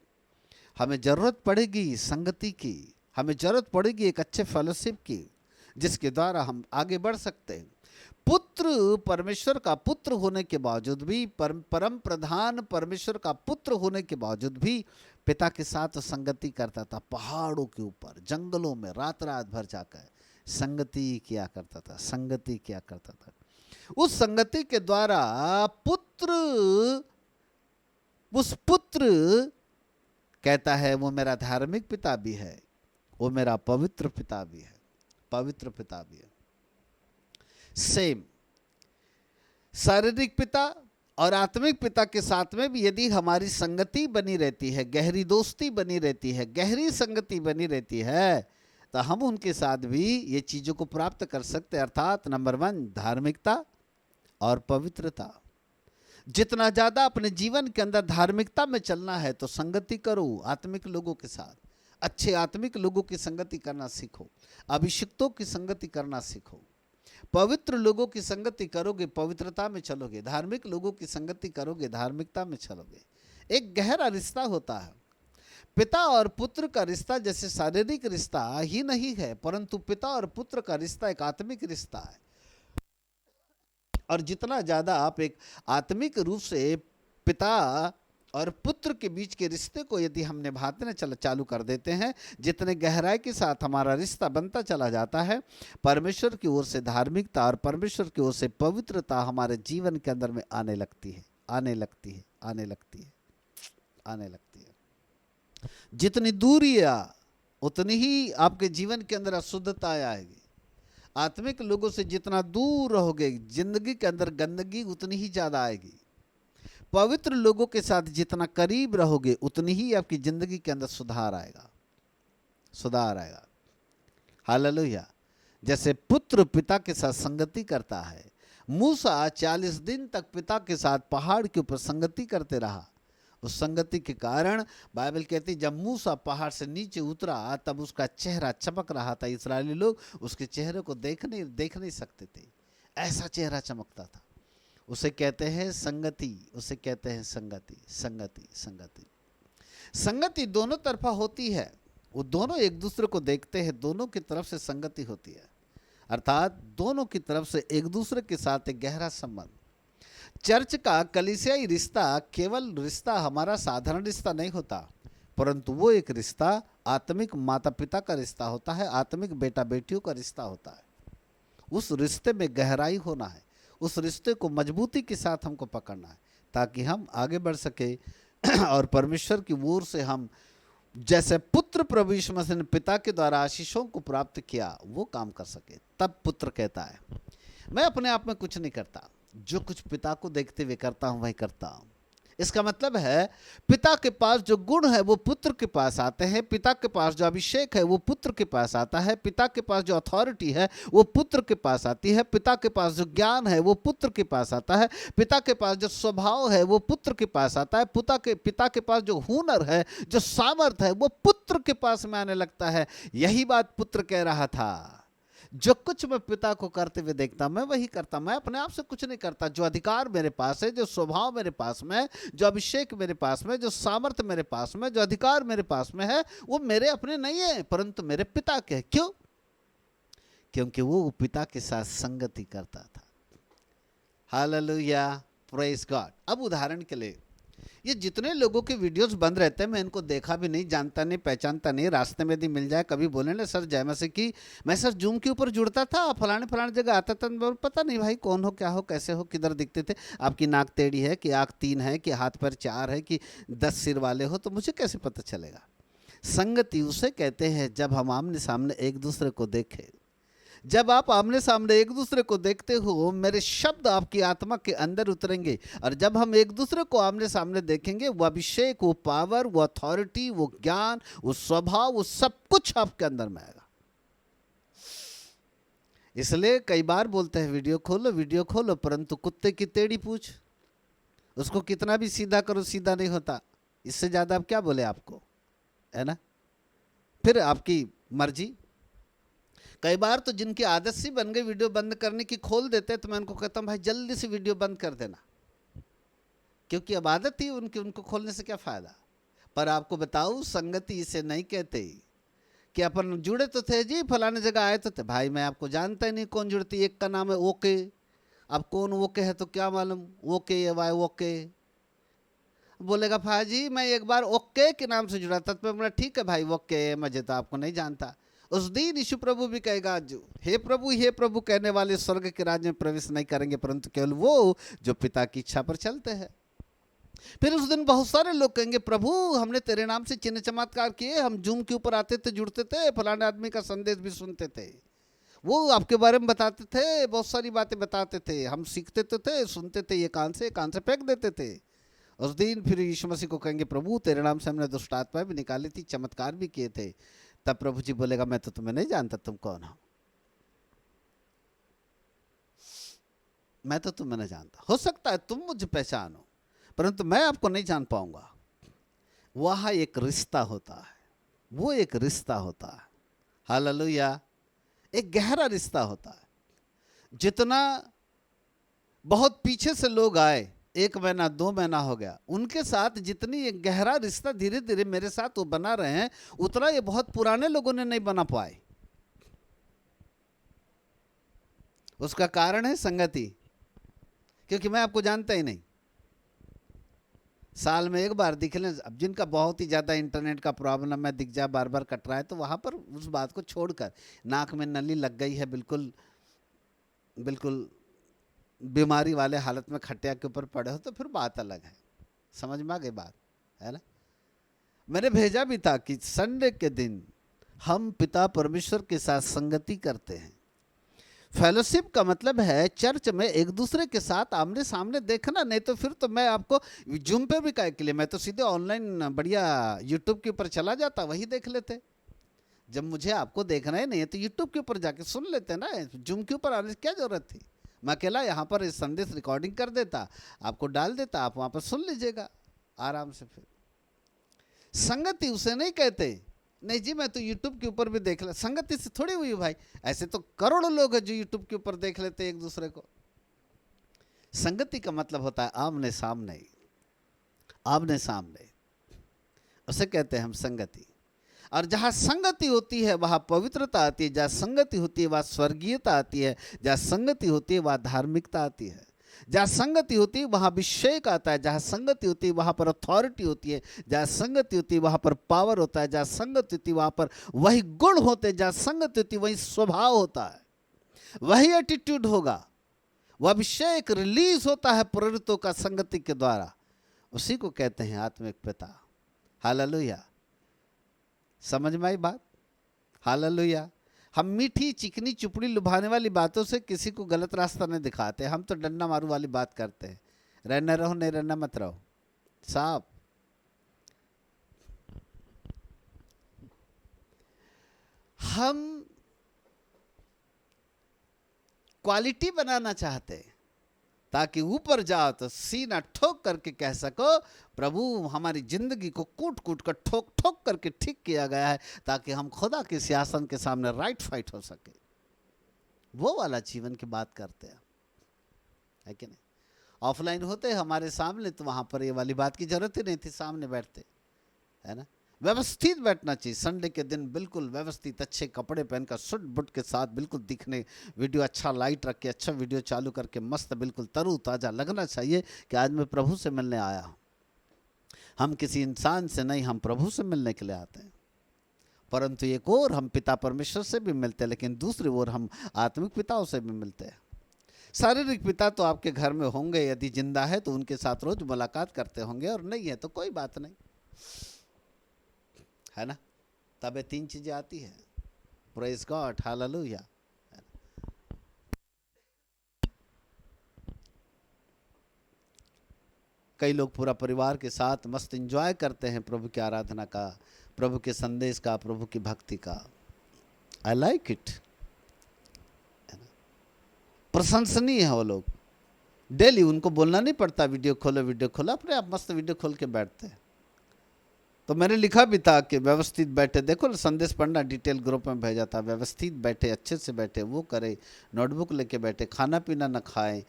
Speaker 1: हमें जरूरत पड़ेगी संगति की, हमें जरूरत पड़ेगी एक अच्छे फेलोशिप की, जिसके द्वारा हम आगे बढ़ सकते हैं। पुत्र परमेश्वर का पुत्र होने के बावजूद भी, परम प्रधान परमेश्वर का पुत्र होने के बावजूद भी पिता के साथ संगति करता था। पहाड़ों के ऊपर, जंगलों में रात रात भर जाकर संगति किया करता था, संगति किया करता था। उस संगति के द्वारा उस पुत्र कहता है वो मेरा धार्मिक पिता भी है, वो मेरा पवित्र पिता भी है, पवित्र पिता भी है। सेम शारीरिक पिता और आत्मिक पिता के साथ में भी यदि हमारी संगति बनी रहती है, गहरी दोस्ती बनी रहती है, गहरी संगति बनी रहती है, तो हम उनके साथ भी ये चीज़ों को प्राप्त कर सकते हैं। अर्थात नंबर 1 धार्मिकता और पवित्रता। जितना ज़्यादा अपने जीवन के अंदर धार्मिकता में चलना है तो संगति करो आत्मिक लोगों के साथ, अच्छे आत्मिक लोगों की संगति करना सीखो, अभिषिक्तों की संगति करना सीखो। पवित्र लोगों की संगति करोगे, पवित्रता में चलोगे। धार्मिक लोगों की संगति करोगे, धार्मिकता में चलोगे। एक गहरा रिश्ता होता है। पिता और पुत्र का रिश्ता जैसे शारीरिक रिश्ता ही नहीं है, परंतु पिता और पुत्र का रिश्ता एक आत्मिक रिश्ता है। और जितना ज़्यादा आप एक आत्मिक रूप से पिता और पुत्र के बीच के रिश्ते को यदि हम निभाते चालू कर देते हैं, जितने गहराई के साथ हमारा रिश्ता बनता चला जाता है, परमेश्वर की ओर से धार्मिकता और परमेश्वर की ओर से पवित्रता हमारे जीवन के अंदर में आने लगती है, आने लगती है, आने लगती है, आने लगती है। जितनी दूरी है उतनी ही आपके जीवन के अंदर अशुद्धता आएगी। आत्मिक लोगों से जितना दूर रहोगे, जिंदगी के अंदर गंदगी उतनी ही ज़्यादा आएगी। पवित्र लोगों के साथ जितना करीब रहोगे उतनी ही आपकी जिंदगी के अंदर सुधार आएगा, सुधार आएगा। हालेलुया। जैसे पुत्र पिता के साथ संगति करता है, मूसा 40 दिन तक पिता के साथ पहाड़ के ऊपर संगति करते रहा। उस संगति के कारण बाइबल कहती जब मूसा पहाड़ से नीचे उतरा तब उसका चेहरा चमक रहा था। इस्राएली लोग उसके चेहरे को देख नहीं सकते थे, ऐसा चेहरा चमकता था। उसे कहते हैं संगति, उसे कहते हैं संगति, संगति, संगति। संगति दोनों तरफा होती है, वो दोनों एक दूसरे को देखते हैं, दोनों की तरफ से संगति होती है, अर्थात दोनों की तरफ से एक दूसरे के साथ एक गहरा संबंध। चर्च का कलीसियाई रिश्ता केवल रिश्ता हमारा साधारण रिश्ता नहीं होता, परंतु वो एक रिश्ता आत्मिक माता पिता का रिश्ता होता है, आत्मिक बेटा बेटियों का रिश्ता होता है। उस रिश्ते में गहराई होना है, उस रिश्ते को मजबूती के साथ हमको पकड़ना है ताकि हम आगे बढ़ सके और परमेश्वर की ओर से हम जैसे पुत्र प्रभु यीशु मसीह ने पिता के द्वारा आशीषों को प्राप्त किया वो काम कर सके। तब पुत्र कहता है मैं अपने आप में कुछ नहीं करता, जो कुछ पिता को देखते हुए करता हूं वही करता हूं। इसका मतलब है पिता के पास जो गुण है वो पुत्र के पास आते हैं, पिता के पास जो अभिषेक है वो पुत्र के पास आता है, पिता के पास जो अथॉरिटी है वो पुत्र के पास आती है, पिता के पास जो ज्ञान है वो पुत्र के पास आता है, पिता के पास जो स्वभाव है वो पुत्र के पास आता है, पिता के पास जो हुनर है, जो सामर्थ है वो पुत्र के पास में आने लगता है। यही बात पुत्र कह रहा था, जो कुछ मैं पिता को करते हुए देखता मैं वही करता, मैं अपने आप से कुछ नहीं करता। जो अधिकार मेरे पास है, जो स्वभाव मेरे पास में, जो अभिषेक मेरे पास में, जो सामर्थ्य मेरे पास में, जो अधिकार मेरे पास में है वो मेरे अपने नहीं है परंतु मेरे पिता के। क्यों? क्योंकि वो पिता के साथ संगति करता था। Hallelujah, praise God. अब उदाहरण के लिए ये जितने लोगों के वीडियोस बंद रहते हैं, मैं इनको देखा भी नहीं, जानता नहीं, पहचानता नहीं, रास्ते में यदि मिल जाए कभी बोले ना सर जय मसीह की, मैं सर जूम के ऊपर जुड़ता था, फलाने जगह आता था, पता नहीं भाई कौन हो, क्या हो, कैसे हो, किधर दिखते थे, आपकी नाक टेढ़ी है कि आँख 3 है कि हाथ पैर 4 है कि 10 सिर वाले हो, तो मुझे कैसे पता चलेगा। संगति उसे कहते हैं जब हम आमने सामने एक दूसरे को देखें। जब आप आमने सामने एक दूसरे को देखते हो मेरे शब्द आपकी आत्मा के अंदर उतरेंगे, और जब हम एक दूसरे को आमने सामने देखेंगे वो अभिषेक, वो पावर, वो अथॉरिटी, वो ज्ञान, वो स्वभाव, वो सब कुछ आपके अंदर में आएगा। इसलिए कई बार बोलते हैं वीडियो खोलो, परंतु कुत्ते की टेढ़ी पूछ, उसको कितना भी सीधा करो सीधा नहीं होता। इससे ज्यादा अब क्या बोले आपको, है ना। फिर आपकी मर्जी। कई बार तो जिनकी आदत सी बन गई वीडियो बंद करने की, खोल देते, तो मैं उनको कहता हूं भाई जल्दी से वीडियो बंद कर देना, क्योंकि अब आदत ही उनकी, उनको खोलने से क्या फायदा। पर आपको बताऊं संगति इसे नहीं कहते कि अपन जुड़े तो थे जी, फलाने जगह आए तो थे, भाई मैं आपको जानता ही नहीं कौन जुड़ती। एक का नाम है ओके, अब कौन ओके है तो क्या मालूम, ओके ये वाई ओके बोलेगा भाजी मैं एक बार ओके के नाम से जुड़ा था, तो मैं ठीक है भाई ओके, मुझे तो आपको नहीं जानता। उस दिन यीशु प्रभु भी कहेगा जो हे प्रभु कहने वाले स्वर्ग के राज्य में प्रवेश नहीं करेंगे, परंतु केवल वो जो पिता की इच्छा पर चलते हैं। फिर उस दिन बहुत सारे लोग कहेंगे प्रभु हमने तेरे नाम से चिन्ह चमत्कार किए, हम जूम के ऊपर आते थे, जुड़ते थे, फलाने आदमी का संदेश भी सुनते थे, वो आपके बारे में बताते थे, बहुत सारी बातें बताते थे, हम सीखते तो थे, सुनते थे, ये कान से फेंक देते थे। उस दिन फिर यीशु मसीह को कहेंगे प्रभु तेरे नाम से हमने दुष्ट आत्माएं भी निकाली थी, चमत्कार भी किए थे, तब प्रभु जी बोलेगा मैं तो तुम्हें नहीं जानता, तुम कौन हो, मैं तो तुम्हें नहीं जानता। हो सकता है तुम मुझे पहचानो, परंतु मैं आपको नहीं जान पाऊंगा। वह एक रिश्ता होता है, वो एक रिश्ता होता है, हालेलुया, एक गहरा रिश्ता होता है। जितना बहुत पीछे से लोग आए, 1 महीना 2 महीना हो गया, उनके साथ जितनी एक गहरा रिश्ता धीरे धीरे मेरे साथ वो बना रहे हैं, उतना ये बहुत पुराने लोगों ने नहीं बना पाए। उसका कारण है संगति, क्योंकि मैं आपको जानता ही नहीं। साल में एक बार दिख लें, अब जिनका बहुत ही ज़्यादा इंटरनेट का प्रॉब्लम है, दिख जा बार बार कट रहा है, तो वहाँ पर उस बात को छोड़कर, नाक में नली लग गई है, बिल्कुल बिल्कुल बीमारी वाले हालत में खटिया के ऊपर पड़े हो, तो फिर बात अलग है। समझ में आ गई बात, है ना। मैंने भेजा भी था कि संडे के दिन हम पिता परमेश्वर के साथ संगति करते हैं। फेलोशिप का मतलब है चर्च में एक दूसरे के साथ आमने सामने देखना, नहीं तो फिर तो मैं आपको जूम पे भी काय के लिए, मैं तो सीधे ऑनलाइन बढ़िया यूट्यूब के ऊपर चला जाता, वही देख लेते। जब मुझे आपको देखना ही नहीं है तो यूट्यूब के ऊपर जाके सुन लेते ना, जूम के ऊपर आने की क्या जरूरत थी। मैं अकेला यहाँ पर इस संदेश रिकॉर्डिंग कर देता, आपको डाल देता, आप वहाँ पर सुन लीजिएगा आराम से। फिर संगति उसे नहीं कहते, नहीं जी मैं तो यूट्यूब के ऊपर भी देख ले, संगति से थोड़ी हुई भाई। ऐसे तो करोड़ों लोग हैं जो यूट्यूब के ऊपर देख लेते एक दूसरे को। संगति का मतलब होता है आमने सामने, आमने सामने, उसे कहते हैं हम संगति। और जहाँ संगति होती है वहाँ पवित्रता आती है, जहाँ संगति होती है वहाँ स्वर्गीयता आती है, जहाँ संगति होती है वहाँ धार्मिकता आती है, जहाँ संगति होती है वहाँ अभिषेक आता है, जहाँ संगति होती है वहाँ पर अथॉरिटी होती है, जहाँ संगति होती है वहाँ पर पावर होता है, जहाँ संगति होती है वहाँ पर वही गुण होते हैं, जहाँ संगति होती है वही स्वभाव होता है, वही एटीट्यूड होगा, वह अभिषेक रिलीज होता है प्रेरितों का संगति के द्वारा। उसी को कहते हैं आत्मिक पिता। हालेलुया, समझ में आई बात, हालेलुया। हम मीठी चिकनी चुपड़ी लुभाने वाली बातों से किसी को गलत रास्ता नहीं दिखाते, हम तो डंडा मारू वाली बात करते हैं, रहना रहो नहीं रहना मत रहो साहब। हम क्वालिटी बनाना चाहते हैं ताकि ऊपर जाओ तो सीना ठोक करके कह सको प्रभु हमारी जिंदगी को कूट कूट कर ठोक ठोक करके ठीक किया गया है, ताकि हम खुदा के सिंहासन के सामने राइट फाइट हो सके। वो वाला जीवन की बात करते हैं, है कि नहीं। ऑफलाइन होते हमारे सामने तो वहां पर ये वाली बात की जरूरत ही नहीं थी, सामने बैठते, है ना। व्यवस्थित बैठना चाहिए संडे के दिन, बिल्कुल व्यवस्थित, अच्छे कपड़े पहनकर सुट बुट के साथ बिल्कुल दिखने, वीडियो अच्छा लाइट रख के अच्छा वीडियो चालू करके मस्त बिल्कुल तरू ताज़ा लगना चाहिए कि आज मैं प्रभु से मिलने आया हूँ। हम किसी इंसान से नहीं, हम प्रभु से मिलने के लिए आते हैं। परंतु एक और हम पिता परमेश्वर से भी मिलते हैं, लेकिन दूसरी ओर हम आत्मिक पिताओं से भी मिलते हैं। शारीरिक पिता तो आपके घर में होंगे, यदि जिंदा है तो उनके साथ रोज मुलाकात करते होंगे, और नहीं है तो कोई बात नहीं, है ना। तब ये 3 चीजें आती है। Praise God, hallelujah. कई लोग पूरा परिवार के साथ मस्त एंजॉय करते हैं प्रभु की आराधना का, प्रभु के संदेश का, प्रभु की भक्ति का। आई लाइक इट, प्रशंसनीय है वो लोग। डेली उनको बोलना नहीं पड़ता वीडियो खोलो वीडियो खोलो, अपने आप मस्त वीडियो खोल के बैठते हैं। तो मैंने लिखा भी था कि व्यवस्थित बैठे, देखो संदेश पढ़ना डिटेल ग्रुप में भेजा था, व्यवस्थित बैठे, अच्छे से बैठे, वो करे, नोटबुक लेके बैठे, खाना पीना न खाएं,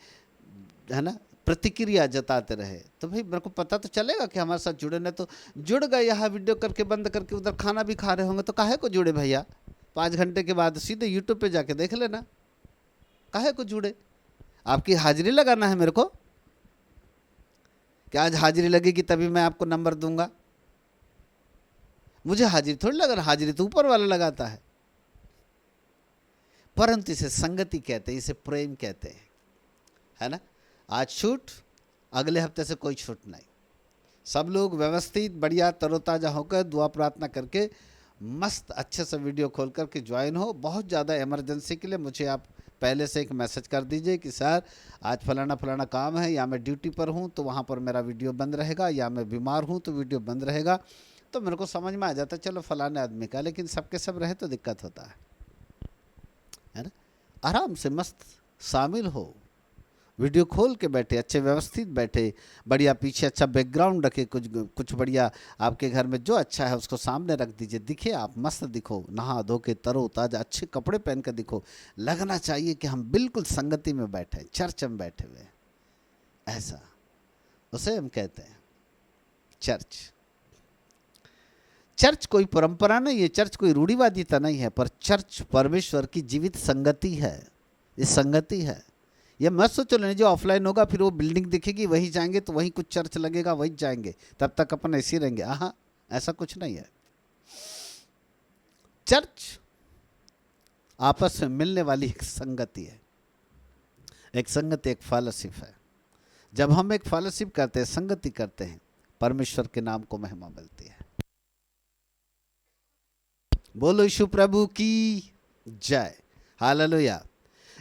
Speaker 1: है ना, प्रतिक्रिया जताते रहे। तो भाई मेरे को पता तो चलेगा कि हमारे साथ जुड़े, नहीं तो जुड़ गए यहाँ वीडियो करके बंद करके उधर खाना भी खा रहे होंगे, तो काहे को जुड़े भैया। 5 घंटे के बाद सीधे यूट्यूब पे जाके देख लेना, काहे को जुड़े। आपकी हाजिरी लगाना है मेरे को, कि आज हाजिरी लगेगी तभी मैं आपको नंबर दूंगा। मुझे हाजिरी थोड़ी लगा, हाजिरी तो ऊपर वाला लगाता है। परंतु इसे संगति कहते हैं, इसे प्रेम कहते हैं, है ना। आज छूट, अगले हफ्ते से कोई छूट नहीं। सब लोग व्यवस्थित बढ़िया तरोताजा होकर दुआ प्रार्थना करके मस्त अच्छे से वीडियो खोल करके ज्वाइन हो। बहुत ज़्यादा इमरजेंसी के लिए मुझे आप पहले से एक मैसेज कर दीजिए कि सर आज फलाना फलाना काम है, या मैं ड्यूटी पर हूँ तो वहाँ पर मेरा वीडियो बंद रहेगा, या मैं बीमार हूँ तो वीडियो बंद रहेगा। तो मेरे को समझ में आ जाता चलो फलाने आदमी का, लेकिन सबके सब रहे तो दिक्कत होता है ना। आराम से मस्त शामिल हो, वीडियो खोल के बैठे, अच्छे व्यवस्थित बैठे, बढ़िया पीछे अच्छा बैकग्राउंड रखे, कुछ बढ़िया आपके घर में जो अच्छा है उसको सामने रख दीजिए, दिखे आप मस्त दिखो, नहा धो के तरो ताजा अच्छे कपड़े पहन कर दिखो, लगना चाहिए कि हम बिल्कुल संगति में बैठे, चर्च में बैठे हुए, ऐसा उसे हम कहते हैं चर्च। चर्च कोई परंपरा नहीं है, चर्च कोई रूढ़िवादिता नहीं है, पर चर्च परमेश्वर की जीवित संगति है। ये संगति है। ये मत सोचो नहीं जो ऑफलाइन होगा फिर वो बिल्डिंग दिखेगी वहीं जाएंगे तो वहीं कुछ चर्च लगेगा वहीं जाएंगे तब तक अपन ऐसे ही रहेंगे। हाँ, ऐसा कुछ नहीं है। चर्च आपस में मिलने वाली एक संगति है, एक संगति, एक फेलोशिप है। जब हम एक फेलोशिप करते हैं, संगति करते हैं, परमेश्वर के नाम को महिमा मिलती है। बोलो यीशु प्रभु की जय, हालेलुया।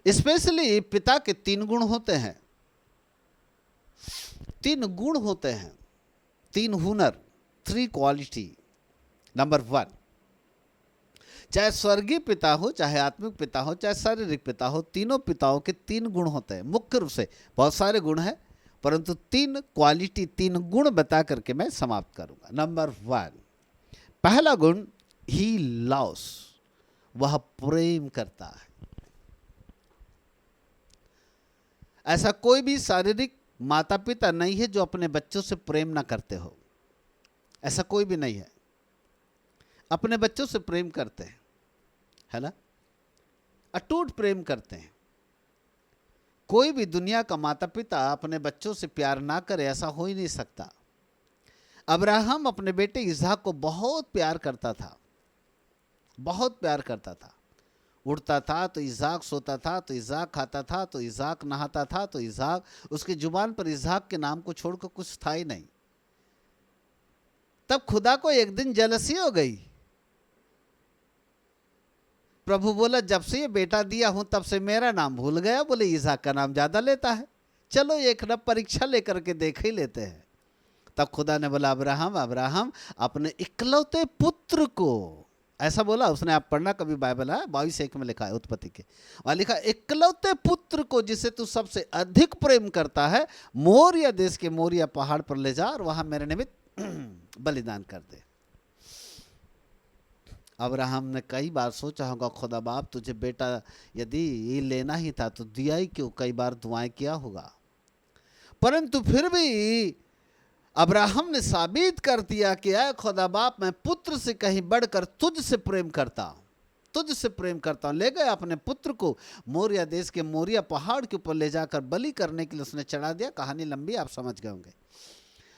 Speaker 1: स्पेशली पिता के 3 गुण होते हैं, 3 गुण होते हैं, 3 हुनर, 3 क्वालिटी। नंबर 1, चाहे स्वर्गीय पिता हो, चाहे आत्मिक पिता हो, चाहे शारीरिक पिता हो, तीनों पिताओं के 3 गुण होते हैं। मुख्य रूप से बहुत सारे गुण हैं, परंतु 3 क्वालिटी, 3 गुण बता करके मैं समाप्त करूंगा। नंबर 1, पहला गुण, ही लव्स, वह प्रेम करता है। ऐसा कोई भी शारीरिक माता पिता नहीं है जो अपने बच्चों से प्रेम ना करते हो, ऐसा कोई भी नहीं है। अपने बच्चों से प्रेम करते हैं, है ना, अटूट प्रेम करते हैं। कोई भी दुनिया का माता पिता अपने बच्चों से प्यार ना करे, ऐसा हो ही नहीं सकता। अब्राहम अपने बेटे इसहाक को बहुत प्यार करता था, बहुत प्यार करता था। उठता था तो इसहाक, सोता था तो इसहाक, खाता था तो इसहाक, नहाता था तो इसहाक। उसकी जुबान पर इसहाक के नाम को छोड़कर कुछ था ही नहीं। तब खुदा को एक दिन जलसी हो गई। प्रभु बोला जब से ये बेटा दिया हूं तब से मेरा नाम भूल गया। बोले इसहाक का नाम ज्यादा लेता है, चलो एक न परीक्षा लेकर के देख ही लेते हैं। तब खुदा ने बोला अब्राहम, अब्राहम अपने इकलौते पुत्र को, ऐसा बोला उसने। आप पढ़ना कभी बाइबल है, 22:1 में लिखा है उत्पत्ति के, वहां लिखा इकलौते पुत्र को जिसे तू सबसे अधिक प्रेम करता है, मोरिया देश के मोरिया पहाड़ पर ले जा और वहां मेरे निमित्त बलिदान कर दे। अब्राहम ने कई बार सोचा होगा, खुदा बाप तुझे बेटा यदि ये लेना ही था तो दिया ही क्यों, कई बार दुआएं किया होगा। परंतु फिर भी अब्राहम ने साबित कर दिया कि ऐ खुदा बाप, मैं पुत्र से कहीं बढ़कर तुझसे प्रेम करता हूं, तुझसे प्रेम करता हूं। ले गए अपने पुत्र को मोरिया देश के मोरिया पहाड़ के ऊपर ले जाकर बलि करने के लिए उसने चढ़ा दिया। कहानी लंबी, आप समझ गए होंगे।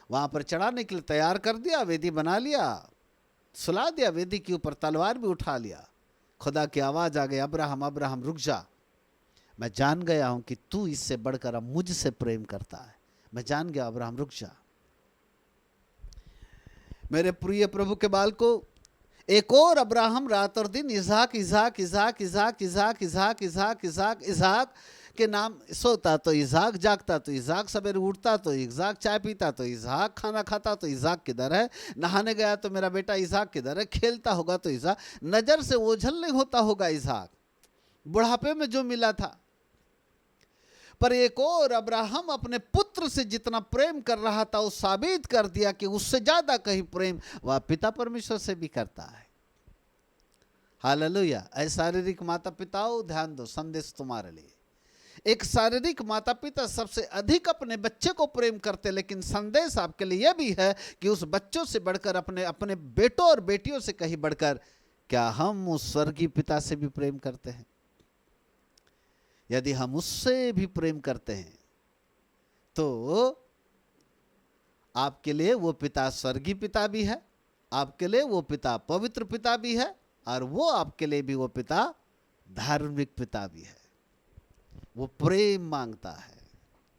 Speaker 1: वहां पर चढ़ाने के लिए तैयार कर दिया, वेदी बना लिया, सुला दिया, वेदी के ऊपर तलवार भी उठा लिया। खुदा की आवाज आ गई, अब्राहम अब्राहम रुक जा, मैं जान गया हूं कि तू इससे बढ़कर अब मुझसे प्रेम करता है। मैं जान गया, अब्राहम रुक जा। मेरे प्रिय प्रभु के बाल को, एक और अब्राहम रात और दिन इसहाक इसहाक इसहाक इसहाक इसहाक इसहाक इसहाक इसहाक इसहाक के नाम, सोता तो इसहाक, जागता तो इसहाक, सवेरे उठता तो इसहाक, चाय पीता तो इसहाक, खाना खाता तो इसहाक किधर है, नहाने गया तो मेरा बेटा इसहाक किधर है, खेलता होगा तो इसहाक, नजर से ओझल नहीं होता होगा इसहाक, बुढ़ापे में जो मिला था। पर एक और अब्राहम अपने पुत्र से जितना प्रेम कर रहा था वो साबित कर दिया कि उससे ज्यादा कहीं प्रेम वह पिता परमेश्वर से भी करता है। हालेलुया। ऐ शारीरिक माता पिताओं ध्यान दो, संदेश तुम्हारे लिए। एक शारीरिक माता पिता सबसे अधिक अपने बच्चे को प्रेम करते, लेकिन संदेश आपके लिए यह भी है कि उस बच्चों से बढ़कर, अपने अपने बेटों और बेटियों से कहीं बढ़कर, क्या हम उस स्वर्गीय पिता से भी प्रेम करते हैं? यदि हम उससे भी प्रेम करते हैं तो आपके लिए वो पिता स्वर्गीय पिता भी है, आपके लिए वो पिता पवित्र पिता भी है, और वो आपके लिए भी वो पिता धार्मिक पिता भी है। वो प्रेम मांगता है,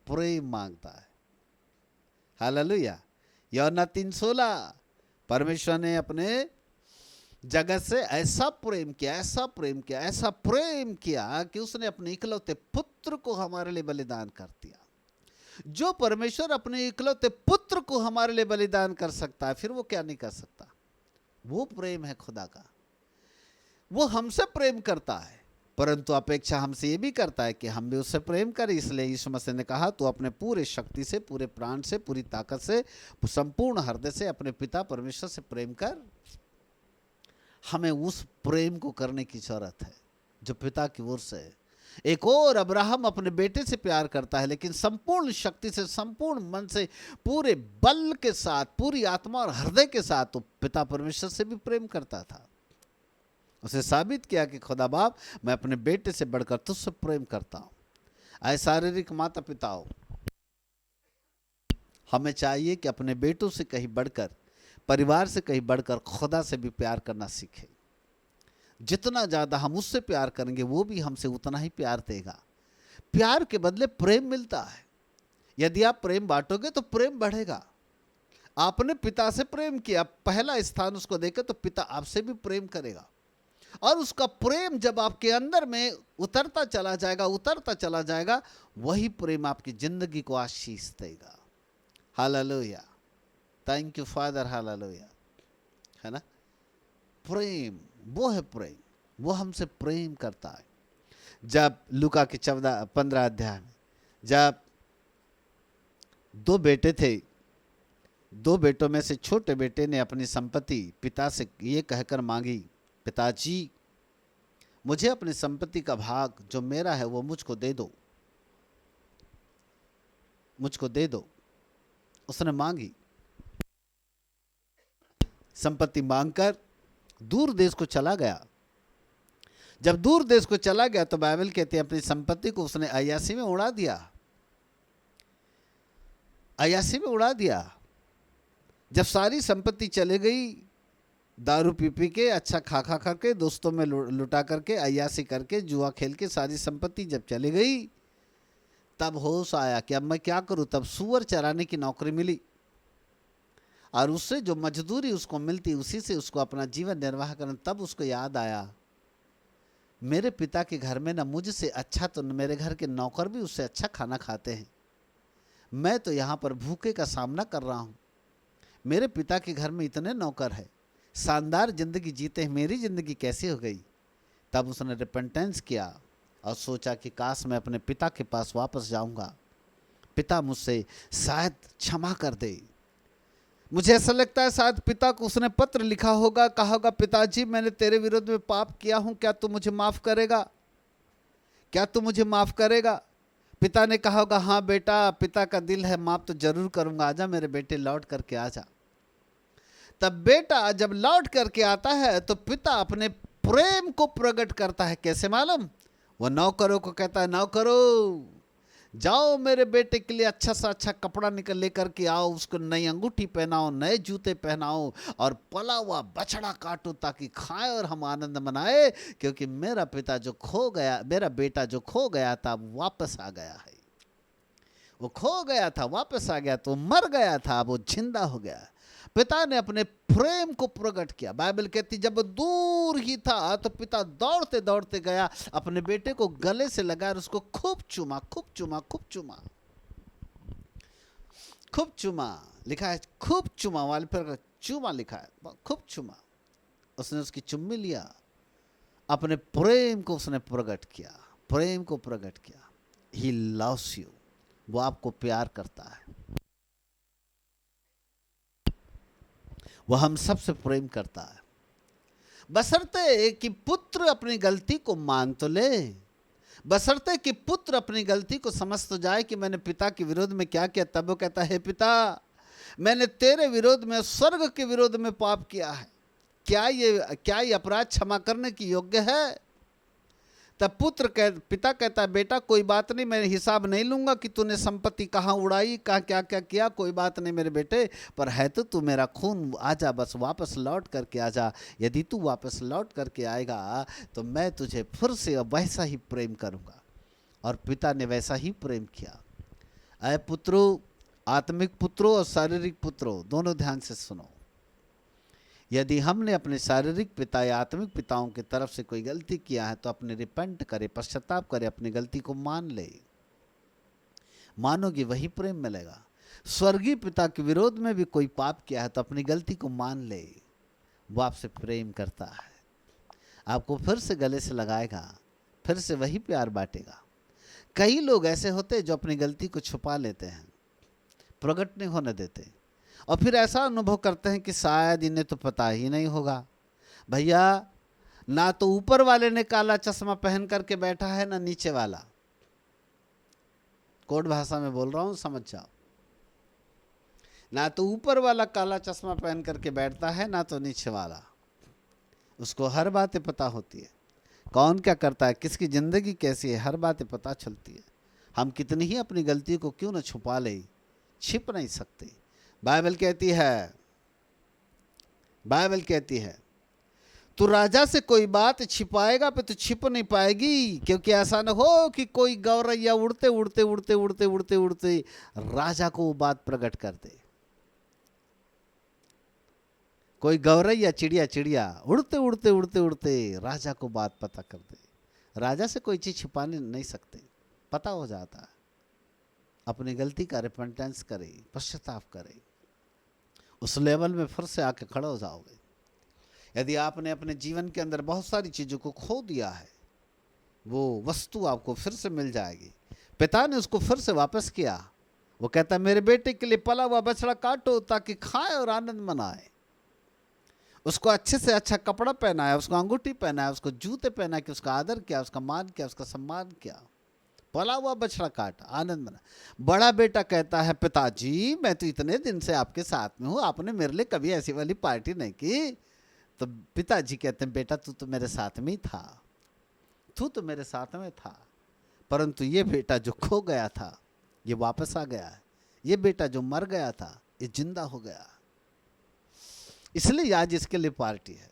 Speaker 1: प्रेम मांगता है। हालेलुया। यूहन्ना 3:16, परमेश्वर ने अपने जगत से ऐसा प्रेम किया, ऐसा प्रेम किया, ऐसा प्रेम किया कि उसने अपने इकलौते पुत्र को हमारे लिए बलिदान कर दिया। जो परमेश्वर अपने इकलौते पुत्र को हमारे लिए बलिदान कर सकता है, फिर वो क्या नहीं कर सकता? वो प्रेम है खुदा का। वो हमसे प्रेम करता है, परंतु अपेक्षा हमसे ये भी करता है कि हम भी उससे प्रेम करें। इसलिए यीशु मसीह ने कहा, तू अपने पूरे शक्ति से, पूरे प्राण से, पूरी ताकत से, संपूर्ण हृदय से अपने पिता परमेश्वर से प्रेम कर। हमें उस प्रेम को करने की जरूरत है जो पिता की ओर से है। एक और अब्राहम अपने बेटे से प्यार करता है, लेकिन संपूर्ण शक्ति से, संपूर्ण मन से, पूरे बल के साथ, पूरी आत्मा और हृदय के साथ तो पिता परमेश्वर से भी प्रेम करता था। उसे साबित किया कि खुदा बाप, मैं अपने बेटे से बढ़कर तुझसे प्रेम करता हूं। आए शारीरिक माता पिताओं, हमें चाहिए कि अपने बेटों से कहीं बढ़कर, परिवार से कहीं बढ़कर खुदा से भी प्यार करना सीखें। जितना ज्यादा हम उससे प्यार करेंगे, वो भी हमसे उतना ही प्यार देगा। प्यार के बदले प्रेम मिलता है। यदि आप प्रेम बांटोगे तो प्रेम बढ़ेगा। आपने पिता से प्रेम किया, पहला स्थान उसको देकर, तो पिता आपसे भी प्रेम करेगा। और उसका प्रेम जब आपके अंदर में उतरता चला जाएगा, उतरता चला जाएगा, वही प्रेम आपकी जिंदगी को आशीष देगा। Hallelujah, thank you father, hallelujah. है ना? प्रेम, वो है प्रेम, वो हमसे प्रेम करता है। जब लूका के 15 अध्याय में, जब 2 बेटे थे, 2 बेटों में से छोटे बेटे ने अपनी संपत्ति पिता से ये कहकर मांगी, पिताजी मुझे अपनी संपत्ति का भाग जो मेरा है वो मुझको दे दो, मुझको दे दो। उसने मांगी, संपत्ति मांगकर दूर देश को चला गया। जब दूर देश को चला गया तो बाइबल कहती है अपनी संपत्ति को उसने अय्यासी में उड़ा दिया, अय्यासी में उड़ा दिया। जब सारी संपत्ति चली गई, दारू पी पी के, अच्छा खा खा करके, दोस्तों में लुटा करके, अय्यासी करके, जुआ खेल के सारी संपत्ति जब चली गई, तब होश आया कि अब मैं क्या करूं। तब सूअर चराने की नौकरी मिली और उससे जो मजदूरी उसको मिलती, उसी से उसको अपना जीवन निर्वाह करना। तब उसको याद आया, मेरे पिता के घर में ना मुझसे अच्छा तो मेरे घर के नौकर भी उससे अच्छा खाना खाते हैं। मैं तो यहाँ पर भूखे का सामना कर रहा हूँ, मेरे पिता के घर में इतने नौकर है, शानदार जिंदगी जीते हैं, मेरी जिंदगी कैसी हो गई। तब उसने रिपेंटेंस किया और सोचा कि काश मैं अपने पिता के पास वापस जाऊंगा, पिता मुझसे शायद क्षमा कर दे। मुझे ऐसा लगता है शायद पिता को उसने पत्र लिखा होगा, कहा होगा, पिताजी मैंने तेरे विरुद्ध में पाप किया हूं, क्या तू मुझे माफ करेगा, क्या तू मुझे माफ करेगा। पिता ने कहा होगा, हाँ बेटा, पिता का दिल है, माफ तो जरूर करूंगा, आजा मेरे बेटे, लौट करके आजा। तब बेटा जब लौट करके आता है तो पिता अपने प्रेम को प्रकट करता है। कैसे मालूम? वो नौकरों को कहता है, नौकरों जाओ मेरे बेटे के लिए अच्छा सा अच्छा कपड़ा निकल लेकर के आओ, उसको नई अंगूठी पहनाओ, नए जूते पहनाओ और पला हुआ बछड़ा काटो ताकि खाएं और हम आनंद मनाए, क्योंकि मेरा पिता जो खो गया, मेरा बेटा जो खो गया था वापस आ गया है। वो खो गया था, वापस आ गया, तो मर गया था, वो जिंदा हो गया। पिता ने अपने प्रेम को प्रकट किया। बाइबल कहती जब दूर ही था तो पिता दौड़ते दौड़ते गया, अपने बेटे को गले से लगा और उसको खूब चूमा, खूब चूमा, खूब चूमा, खूब चूमा। लिखा है खूब चूमा, वाले पर चूमा लिखा है, खूब चूमा। उसने उसकी चुम्मी लिया, अपने प्रेम को उसने प्रकट किया, प्रेम को प्रकट किया। ही लव्स यू, वो आपको प्यार करता है, वह हम सबसे प्रेम करता है, बशर्ते कि पुत्र अपनी गलती को मान तो ले, बशर्ते कि पुत्र अपनी गलती को समझ तो जाए कि मैंने पिता के विरोध में क्या किया। तब वो कहता है, पिता मैंने तेरे विरोध में, स्वर्ग के विरोध में पाप किया है, क्या ये अपराध क्षमा करने की योग्य है? तब पिता कहता है, बेटा कोई बात नहीं, मैं हिसाब नहीं लूंगा कि तूने संपत्ति कहाँ उड़ाई, कहाँ क्या क्या किया, कोई बात नहीं मेरे बेटे, पर है तो तू मेरा खून, आजा बस वापस लौट करके आजा। यदि तू वापस लौट करके आएगा तो मैं तुझे फिर से वैसा ही प्रेम करूंगा। और पिता ने वैसा ही प्रेम किया। अय पुत्रों, आत्मिक पुत्रों और शारीरिक पुत्रों, दोनों ध्यान से सुनो। यदि हमने अपने शारीरिक पिता या आत्मिक पिताओं की तरफ से कोई गलती किया है तो अपने रिपेंट करे, पश्चाताप करे, अपनी गलती को मान ले, मानोगे वही प्रेम मिलेगा। स्वर्गीय पिता के विरोध में भी कोई पाप किया है तो अपनी गलती को मान ले, वो आपसे प्रेम करता है, आपको फिर से गले से लगाएगा, फिर से वही प्यार बांटेगा। कई लोग ऐसे होते हैं जो अपनी गलती को छुपा लेते हैं, प्रकट नहीं होने देते, और फिर ऐसा अनुभव करते हैं कि शायद इन्हें तो पता ही नहीं होगा। भैया, ना तो ऊपर वाले ने काला चश्मा पहन करके बैठा है, ना नीचे वाला। कोड भाषा में बोल रहा हूं, समझ जाओ। ना तो ऊपर वाला काला चश्मा पहन करके बैठता है, ना तो नीचे वाला। उसको हर बातें पता होती है, कौन क्या करता है, किसकी जिंदगी कैसी है, हर बातें पता चलती है। हम कितनी ही अपनी गलती को क्यों न छुपा ले, छिप नहीं सकते। बाइबल कहती है तू राजा से कोई बात छिपाएगा पे तो छिप नहीं पाएगी, क्योंकि ऐसा न हो कि कोई गौरैया उड़ते उड़ते उड़ते उड़ते उड़ते उड़ते राजा को वो बात प्रकट कर दे। कोई गौरैया चिड़िया उड़ते उड़ते उड़ते उड़ते राजा को बात पता कर दे। राजा से कोई चीज छिपाने नहीं सकते, पता हो जाता है। अपनी गलती का रिपेंटेंस करे, पश्चाताप करे, उस लेवल में फिर से आके खड़े हो जाओगे। यदि आपने अपने जीवन के अंदर बहुत सारी चीजों को खो दिया है, वो वस्तु आपको फिर से मिल जाएगी। पिता ने उसको फिर से वापस किया। वो कहता, मेरे बेटे के लिए पला हुआ बछड़ा काटो ताकि खाए और आनंद मनाए। उसको अच्छे से अच्छा कपड़ा पहनाया, उसको अंगूठी पहनाया, उसको जूते पहना के उसका आदर किया, उसका मान किया, उसका सम्मान किया। पला हुआ बछड़ा काटा, आनंद मना। बड़ा बेटा कहता है, पिताजी मैं तो इतने दिन से आपके साथ में हूं, आपने मेरे लिए कभी ऐसी वाली पार्टी नहीं की। तो पिताजी कहते हैं, बेटा तू तो मेरे साथ में ही था, तू तो मेरे साथ में था, परंतु ये बेटा जो खो गया था ये वापस आ गया है। ये बेटा जो मर गया था ये जिंदा हो गया, इसलिए आज इसके लिए पार्टी है।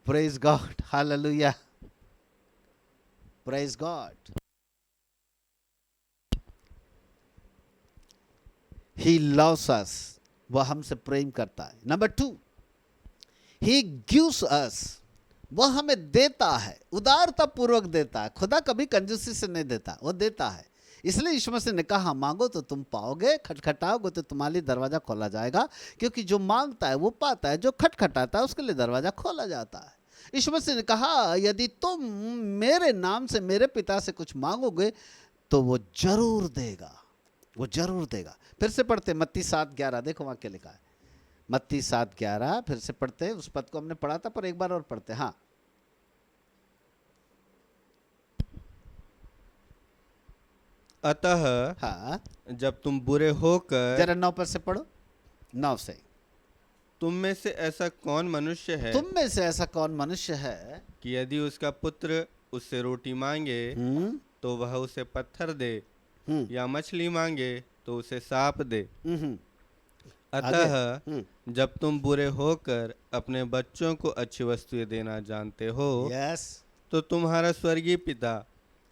Speaker 1: Praise God, hallelujah, praise God. He loves अस, वह हमसे प्रेम करता है। नंबर 2, ही गिव्स अस, वह हमें देता है, उदारता पूर्वक देता है। खुदा कभी कंजूसी से नहीं देता, वो देता है। इसलिए यीशु मसीह ने कहा, मांगो तो तुम पाओगे, खटखटाओगे तो तुम्हारे लिए दरवाजा खोला जाएगा। क्योंकि जो मांगता है वो पाता है, जो खटखटाता है उसके लिए दरवाजा खोला जाता है। यीशु मसीह ने कहा, यदि तुम मेरे नाम से मेरे पिता से कुछ मांगोगे तो वो जरूर देगा, वो जरूर देगा। फिर से पढ़ते मत्ती 7:11, देखो वहां क्या लिखा है। मत्ती 7:11 फिर से पढ़ते, उस पद को हमने पढ़ा था पर एक बार और पढ़ते। हाँ,
Speaker 2: अतः
Speaker 1: हाँ,
Speaker 2: जब तुम बुरे होकर,
Speaker 1: जरा 9 पर से पढ़ो, 9 से।
Speaker 2: तुम में से ऐसा कौन मनुष्य है,
Speaker 1: तुम में से ऐसा कौन मनुष्य है
Speaker 2: कि यदि उसका पुत्र उससे रोटी मांगे तो वह उसे पत्थर दे, या मछली मांगे तो उसे सांप दे। अतः जब तुम बुरे होकर अपने बच्चों को अच्छी वस्तुएं देना जानते हो, तो तुम्हारा स्वर्गीय पिता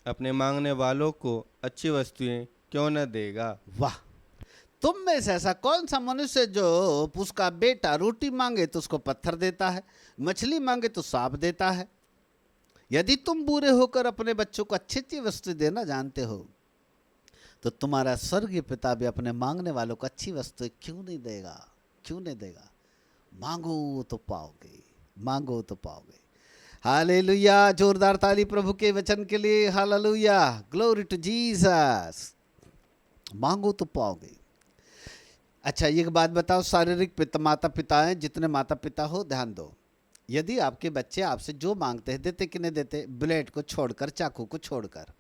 Speaker 2: अपने मांगने वालों को अच्छी वस्तुएं क्यों न देगा।
Speaker 1: वाह, तुम में से ऐसा कौन सा मनुष्य जो उसका बेटा रोटी मांगे तो उसको पत्थर देता है, मछली मांगे तो सांप देता है। यदि तुम बुरे होकर अपने बच्चों को अच्छी अच्छी वस्तु देना जानते हो, तो तुम्हारा स्वर्गीय पिता भी अपने मांगने वालों को अच्छी वस्तु क्यों नहीं देगा, क्यों नहीं देगा। मांगो तो पाओगे, मांगो तो पाओगे। हालेलुया, जोरदार ताली प्रभु के वचन के लिए। Hallelujah, glory to Jesus. मांगो तो पाओगे। अच्छा, एक बात बताओ, शारीरिक पिता माता पिता हैं, जितने माता पिता हो ध्यान दो। यदि आपके बच्चे आपसे जो मांगते हैं देते कि नहीं देते? ब्लेड को छोड़कर, चाकू को छोड़कर।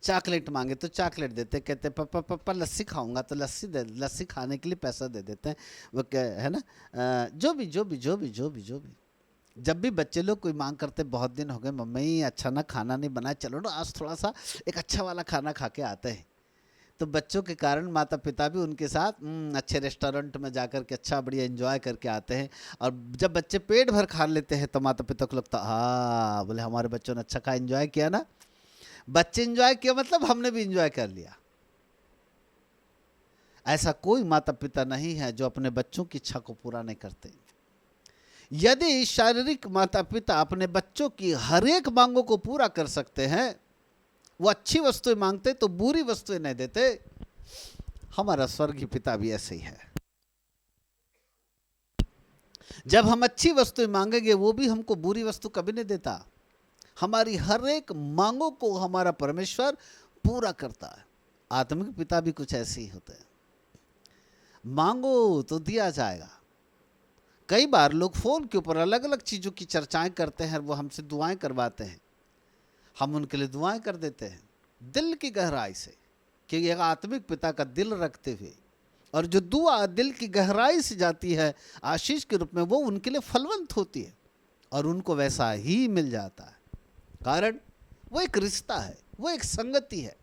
Speaker 1: चॉकलेट मांगे तो चॉकलेट देते, कहते पापा पापा लस्सी खाऊंगा तो लस्सी दे, लस्सी खाने के लिए पैसा दे देते हैं, वो क्या है ना। जो भी जो भी जो भी जो भी जो भी जब भी बच्चे लोग कोई मांग करते, बहुत दिन हो गए मम्मी अच्छा ना खाना नहीं बनाया, चलो ना आज थोड़ा सा एक अच्छा वाला खाना खा के आते हैं, तो बच्चों के कारण माता पिता भी उनके साथ अच्छे रेस्टोरेंट में जाकर के अच्छा बढ़िया एंजॉय करके आते हैं। और जब बच्चे पेट भर खा लेते हैं तो माता पिता को लगता, हाँ बोले हमारे बच्चों ने अच्छा खा एंजॉय किया ना। बच्चे एंजॉय किया मतलब हमने भी एंजॉय कर लिया। ऐसा कोई माता पिता नहीं है जो अपने बच्चों की इच्छा को पूरा नहीं करते। यदि शारीरिक माता पिता अपने बच्चों की हर एक मांगों को पूरा कर सकते हैं, वो अच्छी वस्तुएं मांगते तो बुरी वस्तुएं नहीं देते। हमारा स्वर्गीय पिता भी ऐसे ही है। जब हम अच्छी वस्तु मांगेंगे वो भी हमको बुरी वस्तु कभी नहीं देता। हमारी हर एक मांगों को हमारा परमेश्वर पूरा करता है। आत्मिक पिता भी कुछ ऐसे ही होते हैं। मांगो तो दिया जाएगा। कई बार लोग फोन के ऊपर अलग अलग चीजों की चर्चाएं करते हैं, वो हमसे दुआएं करवाते हैं, हम उनके लिए दुआएं कर देते हैं दिल की गहराई से, कि एक आत्मिक पिता का दिल रखते हुए। और जो दुआ दिल की गहराई से जाती है आशीष के रूप में, वो उनके लिए फलवंत होती है और उनको वैसा ही मिल जाता है। कारण वो एक रिश्ता है, वो एक संगति है।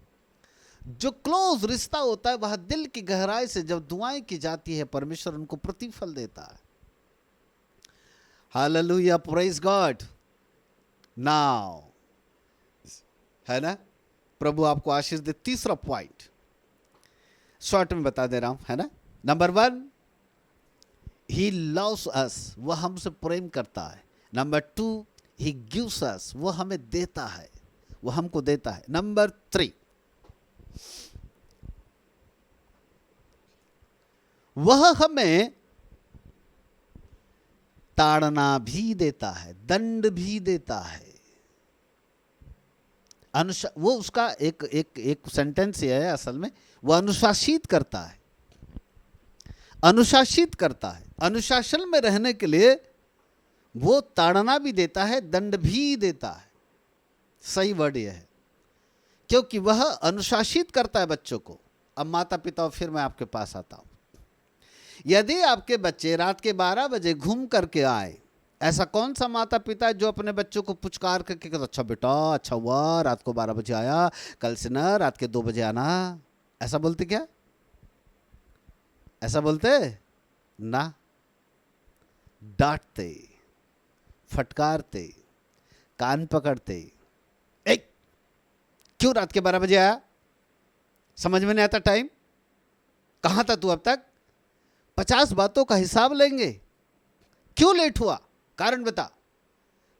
Speaker 1: जो क्लोज रिश्ता होता है वह दिल की गहराई से जब दुआएं की जाती है, परमेश्वर उनको प्रतिफल देता है। Hallelujah, praise God. नाउ, है ना, प्रभु आपको आशीष दे। तीसरा पॉइंट शॉर्ट में बता दे रहा हूं, है ना। नंबर 1, ही लव्स अस, वह हमसे प्रेम करता है। नंबर 2, ही गिव्स अस, वह हमें देता है, वह हमको देता है। नंबर 3, वह हमें ताड़ना भी देता है, दंड भी देता है। वो उसका एक सेंटेंस है असल में, वो अनुशासित करता है, अनुशासित करता है। अनुशासन में रहने के लिए वो ताड़ना भी देता है, दंड भी देता है। सही वर्ड यह है, क्योंकि वह अनुशासित करता है बच्चों को। अब माता पिता, फिर मैं आपके पास आता हूं। यदि आपके बच्चे रात के 12 बजे घूम करके आए, ऐसा कौन सा माता पिता जो अपने बच्चों को पुचकार करके कहता, अच्छा बेटा, अच्छा हुआ रात को 12 बजे आया, कल से ना रात के 2 बजे आना? ऐसा बोलते क्या? ऐसा बोलते ना, डांटते, फटकारते, कान पकड़ते। क्यों रात के 12 बजे आया? समझ में नहीं आता टाइम? कहां था तू अब तक? 50 बातों का हिसाब लेंगे। क्यों लेट हुआ? कारण बता।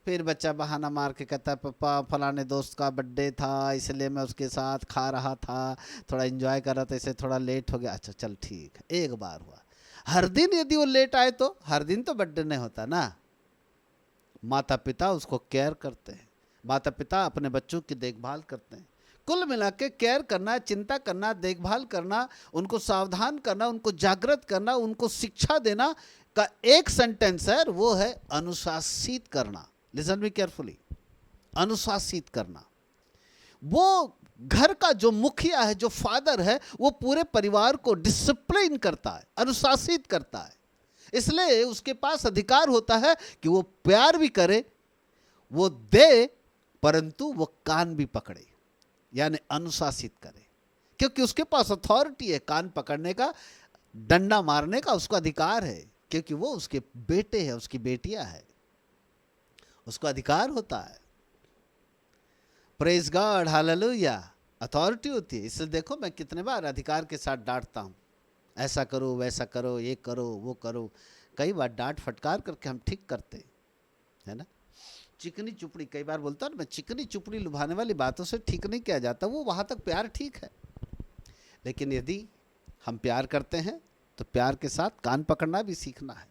Speaker 1: फिर बच्चा बहाना मार के कहता है, पापा फलाने दोस्त का बर्थडे था, इसलिए मैं उसके साथ खा रहा था, थोड़ा एंजॉय कर रहा था, इसलिए थोड़ा लेट हो गया। अच्छा चल ठीक है, एक बार हुआ। हर दिन यदि वो लेट आए तो हर दिन तो बर्थडे नहीं होता ना। माता पिता उसको केयर करते हैं, माता पिता अपने बच्चों की देखभाल करते हैं। कुल मिला के केयर करना, चिंता करना, देखभाल करना, उनको सावधान करना, उनको जागृत करना, उनको शिक्षा देना का एक सेंटेंस है, वो है अनुशासित करना। लिसन मी केयरफुली, अनुशासित करना। वो घर का जो मुखिया है, जो फादर है, वो पूरे परिवार को डिसिप्लिन करता है, अनुशासित करता है। इसलिए उसके पास अधिकार होता है कि वो प्यार भी करे, वो दे, परंतु वो कान भी पकड़े, यानी अनुशासित करे। क्योंकि उसके पास अथॉरिटी है कान पकड़ने का, डंडा मारने का उसको अधिकार है, क्योंकि वो उसके बेटे हैं, उसकी बेटियां है, उसको अधिकार होता है। Praise God, hallelujah. अथॉरिटी होती है। इसलिए देखो मैं कितने बार अधिकार के साथ डांटता हूं, ऐसा करो, वैसा करो, ये करो, वो करो। कई बार डांट फटकार करके हम ठीक करते है ना। चिकनी चुपड़ी, कई बार बोलता हूं ना मैं, चिकनी चुपड़ी लुभाने वाली बातों से ठीक नहीं किया जाता। वो वहां तक प्यार ठीक है, लेकिन यदि हम प्यार करते हैं तो प्यार के साथ कान पकड़ना भी सीखना है।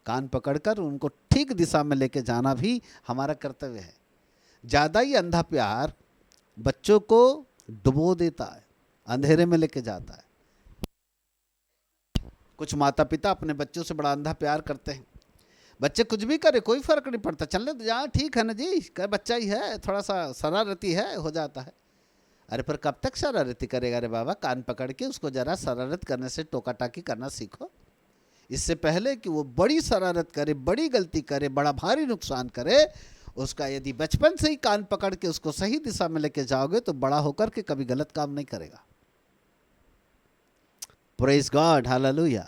Speaker 1: कान पकड़कर उनको ठीक दिशा में लेके जाना भी हमारा कर्तव्य है। ज्यादा ही अंधा प्यार बच्चों को डुबो देता है, अंधेरे में लेके जाता है। कुछ माता पिता अपने बच्चों से बड़ा अंधा प्यार करते हैं। बच्चे कुछ भी करे कोई फर्क नहीं पड़ता, चलने तो जहाँ ठीक है ना जी, क्या बच्चा ही है, थोड़ा सा शरारती है, हो जाता है। अरे पर कब तक शरारती करेगा रे बाबा? कान पकड़ के उसको जरा शरारत करने से टोका टाकी करना सीखो। इससे पहले कि वो बड़ी शरारत करे, बड़ी गलती करे, बड़ा भारी नुकसान करे, उसका यदि बचपन से ही कान पकड़ के उसको सही दिशा में लेके जाओगे तो बड़ा होकर के कभी गलत काम नहीं करेगा। Praise God, hallelujah.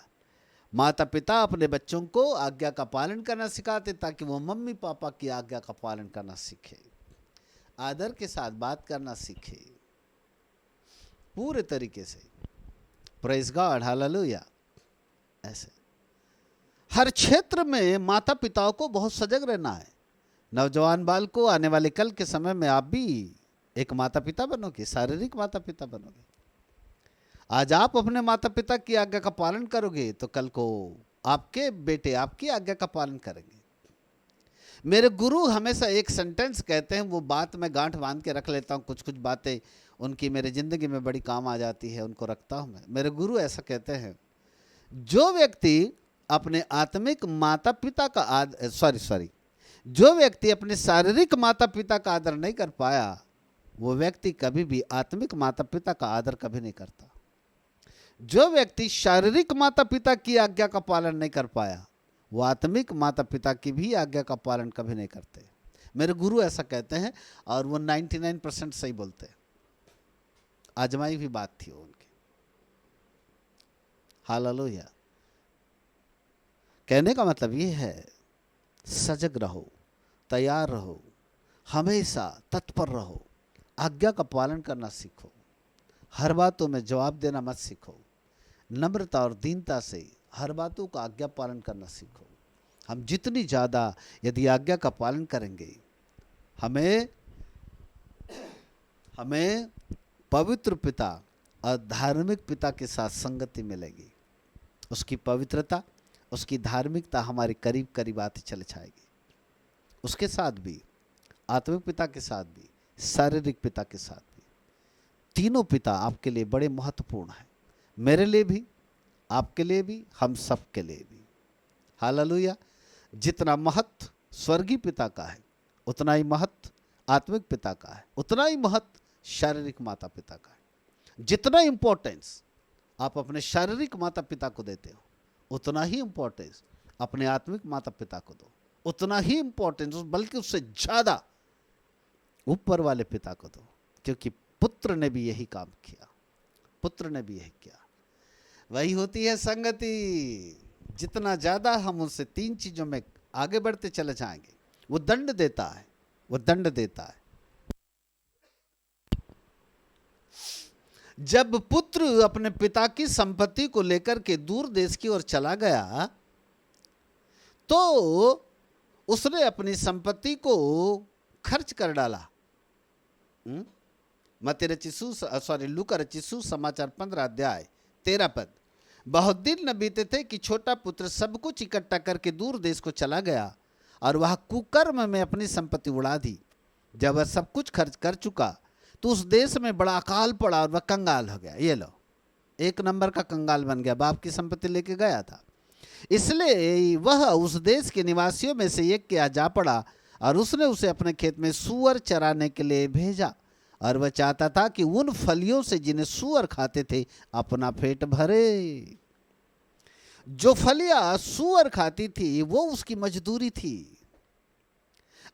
Speaker 1: माता पिता अपने बच्चों को आज्ञा का पालन करना सिखाते ताकि वो मम्मी पापा की आज्ञा का पालन करना सीखे, आदर के साथ बात करना सीखे, पूरे तरीके से। Praise God, hallelujah. ऐसे हर क्षेत्र में माता पिताओं को बहुत सजग रहना है। नौजवान बाल को आने वाले कल के समय में आप भी एक माता पिता बनोगे, शारीरिक माता पिता बनोगे। आज आप अपने माता पिता की आज्ञा का पालन करोगे तो कल को आपके बेटे आपकी आज्ञा का पालन करेंगे। मेरे गुरु हमेशा एक सेंटेंस कहते हैं, वो बात मैं गांठ बांध के रख लेता हूँ, कुछ कुछ बातें उनकी मेरे जिंदगी में बड़ी काम आ जाती है, उनको रखता हूँ मैं। मेरे गुरु ऐसा कहते हैं, जो व्यक्ति अपने आत्मिक माता पिता का जो व्यक्ति अपने शारीरिक माता पिता का आदर नहीं कर पाया, वो व्यक्ति कभी भी आत्मिक माता पिता का आदर कभी नहीं करता। जो व्यक्ति शारीरिक माता पिता की आज्ञा का पालन नहीं कर पाया, वो आत्मिक माता पिता की भी आज्ञा का पालन कभी नहीं करते। मेरे गुरु ऐसा कहते हैं और वो 99% सही बोलते हैं। आजमाई भी बात थी उनकी। हालेलुया। कहने का मतलब ये है, सजग रहो, तैयार रहो, हमेशा तत्पर रहो, आज्ञा का पालन करना सीखो, हर बातों में जवाब देना मत सीखो, नम्रता और दीनता से हर बातों का आज्ञा पालन करना सीखो। हम जितनी ज़्यादा यदि आज्ञा का पालन करेंगे, हमें पवित्र पिता और धार्मिक पिता के साथ संगति मिलेगी। उसकी पवित्रता, उसकी धार्मिकता हमारे करीब करीब आती चले जाएगी। उसके साथ भी, आत्मिक पिता के साथ भी, शारीरिक पिता के साथ भी, तीनों पिता आपके लिए बड़े महत्वपूर्ण हैं। मेरे लिए भी, आपके लिए भी, हम सब के लिए भी। हालेलुया। जितना महत्व स्वर्गीय पिता का है, उतना ही महत्व आत्मिक पिता का है, उतना ही महत्व शारीरिक माता पिता का है। जितना इंपॉर्टेंस आप अपने शारीरिक माता पिता को देते हो, उतना ही इंपॉर्टेंस अपने आत्मिक माता पिता को दो, उतना ही इंपॉर्टेंस, बल्कि उससे ज्यादा ऊपर वाले पिता को दो। क्योंकि पुत्र ने भी यही काम किया, पुत्र ने भी यही किया। वही होती है संगति। जितना ज्यादा हम उनसे तीन चीजों में आगे बढ़ते चले जाएंगे, वो दंड देता है, वो दंड देता है। जब पुत्र अपने पिता की संपत्ति को लेकर के दूर देश की ओर चला गया, तो उसने अपनी संपत्ति को खर्च कर डाला। लूका रचित सुसमाचार 15 अध्याय 13 पद। बहुत दिन न बीते थे कि छोटा पुत्र सब कुछ इकट्ठा करके दूर देश को चला गया और वह कुकर्म में अपनी संपत्ति उड़ा दी। जब वह सब कुछ खर्च कर चुका तो उस देश में बड़ा अकाल पड़ा और वह कंगाल हो गया। ये लो, एक नंबर का कंगाल बन गया, बाप की संपत्ति लेके गया था। इसलिए वह उस देश के निवासियों में से एक के यहाँ जा पड़ा और उसने उसे अपने खेत में सूअर चराने के लिए भेजा। और वह चाहता था कि उन फलियों से जिन्हें सूअर खाते थे अपना पेट भरे। जो फलियां सूअर खाती थी वो उसकी मजदूरी थी।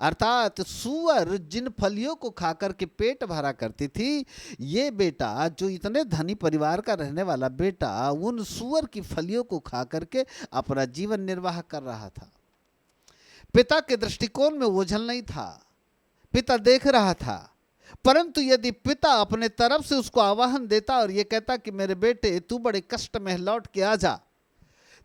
Speaker 1: अर्थात सूअर जिन फलियों को खाकर के पेट भरा करती थी, ये बेटा जो इतने धनी परिवार का रहने वाला बेटा उन सूअर की फलियों को खा करके अपना जीवन निर्वाह कर रहा था। पिता के दृष्टिकोण में ओझल नहीं था, पिता देख रहा था। परंतु यदि पिता अपने तरफ से उसको आह्वान देता और ये कहता कि मेरे बेटे तू बड़े कष्ट में लौट के आ जा,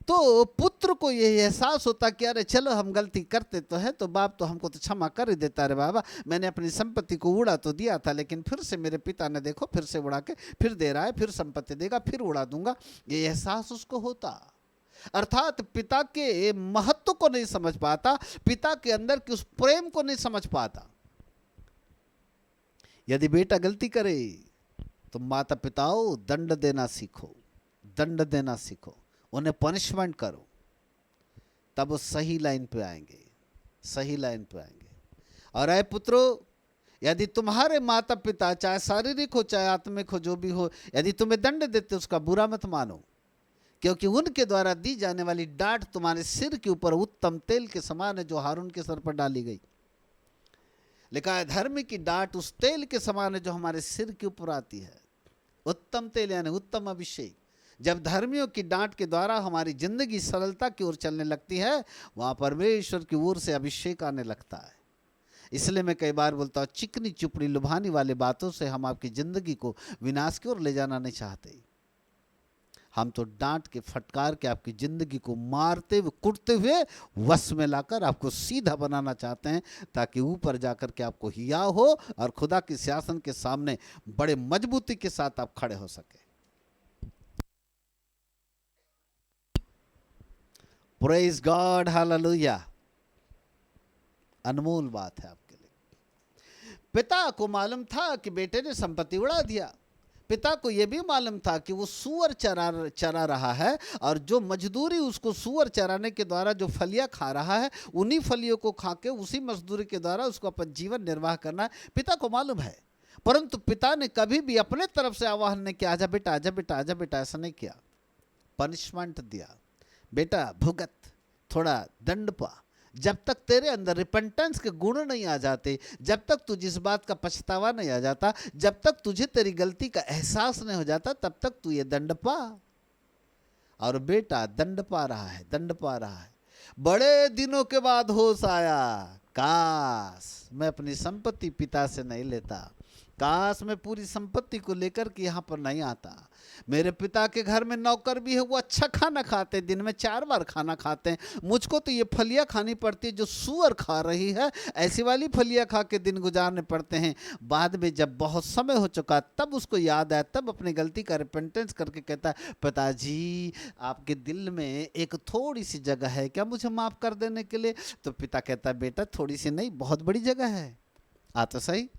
Speaker 1: तो पुत्र को यह एहसास होता कि अरे चलो हम गलती करते तो है, तो बाप तो हमको तो क्षमा कर ही देता। अरे बाबा, मैंने अपनी संपत्ति को उड़ा तो दिया था, लेकिन फिर से मेरे पिता ने देखो फिर से उड़ा के फिर दे रहा है, फिर संपत्ति देगा, फिर उड़ा दूंगा। ये एहसास उसको होता। अर्थात पिता के महत्व को नहीं समझ पाता, पिता के अंदर के उस प्रेम को नहीं समझ पाता। यदि बेटा गलती करे तो माता पिताओं दंड देना सीखो, दंड देना सीखो, उन्हें पनिशमेंट करो, तब वो सही लाइन पे आएंगे, सही लाइन पे आएंगे। और ऐ पुत्रों, यदि तुम्हारे माता पिता चाहे शारीरिक हो चाहे आत्मिक हो, जो भी हो, यदि तुम्हें दंड देते उसका बुरा मत मानो, क्योंकि उनके द्वारा दी जाने वाली डांट तुम्हारे सिर के ऊपर उत्तम तेल के समान है जो हारून के सर पर डाली गई। लिखा है धर्म की डांट उस तेल के समान है जो हमारे सिर के ऊपर आती है। उत्तम तेल यानी उत्तम अभिषेक। जब धर्मियों की डांट के द्वारा हमारी जिंदगी सरलता की ओर चलने लगती है, वहां परमेश्वर की ओर से अभिषेक आने लगता है। इसलिए मैं कई बार बोलता हूँ, चिकनी चुपड़ी लुभानी वाले बातों से हम आपकी जिंदगी को विनाश की ओर ले जाना नहीं चाहते। हम तो डांट के फटकार के आपकी जिंदगी को मारते हुए कुटते हुए वश में लाकर आपको सीधा बनाना चाहते हैं, ताकि ऊपर जाकर के आपको हिया हो और खुदा के सिंहासन के सामने बड़े मजबूती के साथ आप खड़े हो सके। Praise God, hallelujah. अनमोल बात है आपके लिए। पिता को मालूम था कि बेटे ने संपत्ति उड़ा दिया। पिता को यह भी मालूम था कि वो सूअर चरा रहा है, और जो मजदूरी उसको सूअर चराने के द्वारा जो फलियां खा रहा है, उन्हीं फलियों को खा के उसी मजदूरी के द्वारा उसको अपन जीवन निर्वाह करना है, पिता को मालूम है। परंतु पिता ने कभी भी अपने तरफ से आह्वान नहीं किया, आजा बेटा, आजा बेटा, आजा बेटा, ऐसा नहीं किया। पनिशमेंट दिया, बेटा भुगत, थोड़ा दंड पा। जब तक तेरे अंदर रिपेंटेंस के गुण नहीं आ जाते, जब तक तुझे इस बात का पछतावा नहीं आ जाता, जब तक तुझे तेरी गलती का एहसास नहीं हो जाता, तब तक तू ये दंड पा। और बेटा दंड पा रहा है, दंड पा रहा है। बड़े दिनों के बाद होश आया, काश मैं अपनी संपत्ति पिता से नहीं लेता, काश मैं पूरी संपत्ति को लेकर के यहाँ पर नहीं आता। मेरे पिता के घर में नौकर भी है, वो अच्छा खाना खाते हैं, दिन में 4 बार खाना खाते हैं। मुझको तो ये फलियाँ खानी पड़ती है जो सूअर खा रही है, ऐसी वाली फलियाँ खा के दिन गुजारने पड़ते हैं। बाद में जब बहुत समय हो चुका तब उसको याद आया, तब अपनी गलती का रिपेंटेंस करके कहता है, पिताजी आपके दिल में एक थोड़ी सी जगह है क्या मुझे माफ़ कर देने के लिए? तो पिता कहता है, बेटा थोड़ी सी नहीं, बहुत बड़ी जगह है। तो सही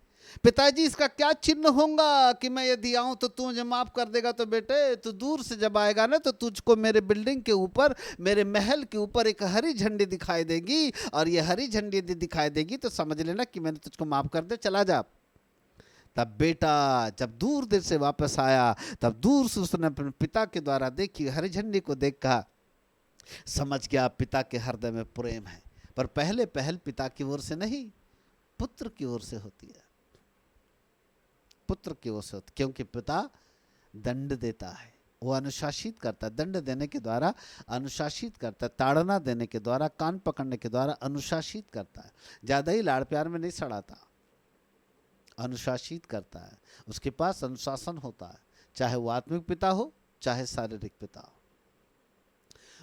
Speaker 1: पिताजी, इसका क्या चिन्ह होगा कि मैं यदि आऊं तो तू मुझे माफ कर देगा? तो बेटे तू दूर से जब आएगा ना तो तुझको मेरे बिल्डिंग के ऊपर, मेरे महल के ऊपर एक हरी झंडी दिखाई देगी, और ये हरी झंडी यदि दिखाई देगी तो समझ लेना कि मैंने तुझको माफ कर दे, चला जा। तब बेटा जब दूर देर से वापस आया, तब दूर से उसने अपने पिता के द्वारा देखी हरी झंडी को देखा, समझ गया पिता के हृदय में प्रेम है। पर पहले पहल पिता की ओर से नहीं, पुत्र की ओर से होती है, पुत्र की ओर से होती, क्योंकि पिता दंड देता है, वो अनुशासित करता है। दंड देने के द्वारा अनुशासित करता है, ताड़ना देने के द्वारा, कान पकड़ने के द्वारा अनुशासित करता है। ज़्यादा ही लाड़ प्यार में नहीं सड़ाता, अनुशासित करता है। उसके पास अनुशासन होता है, चाहे वो आत्मिक पिता हो चाहे शारीरिक पिता हो।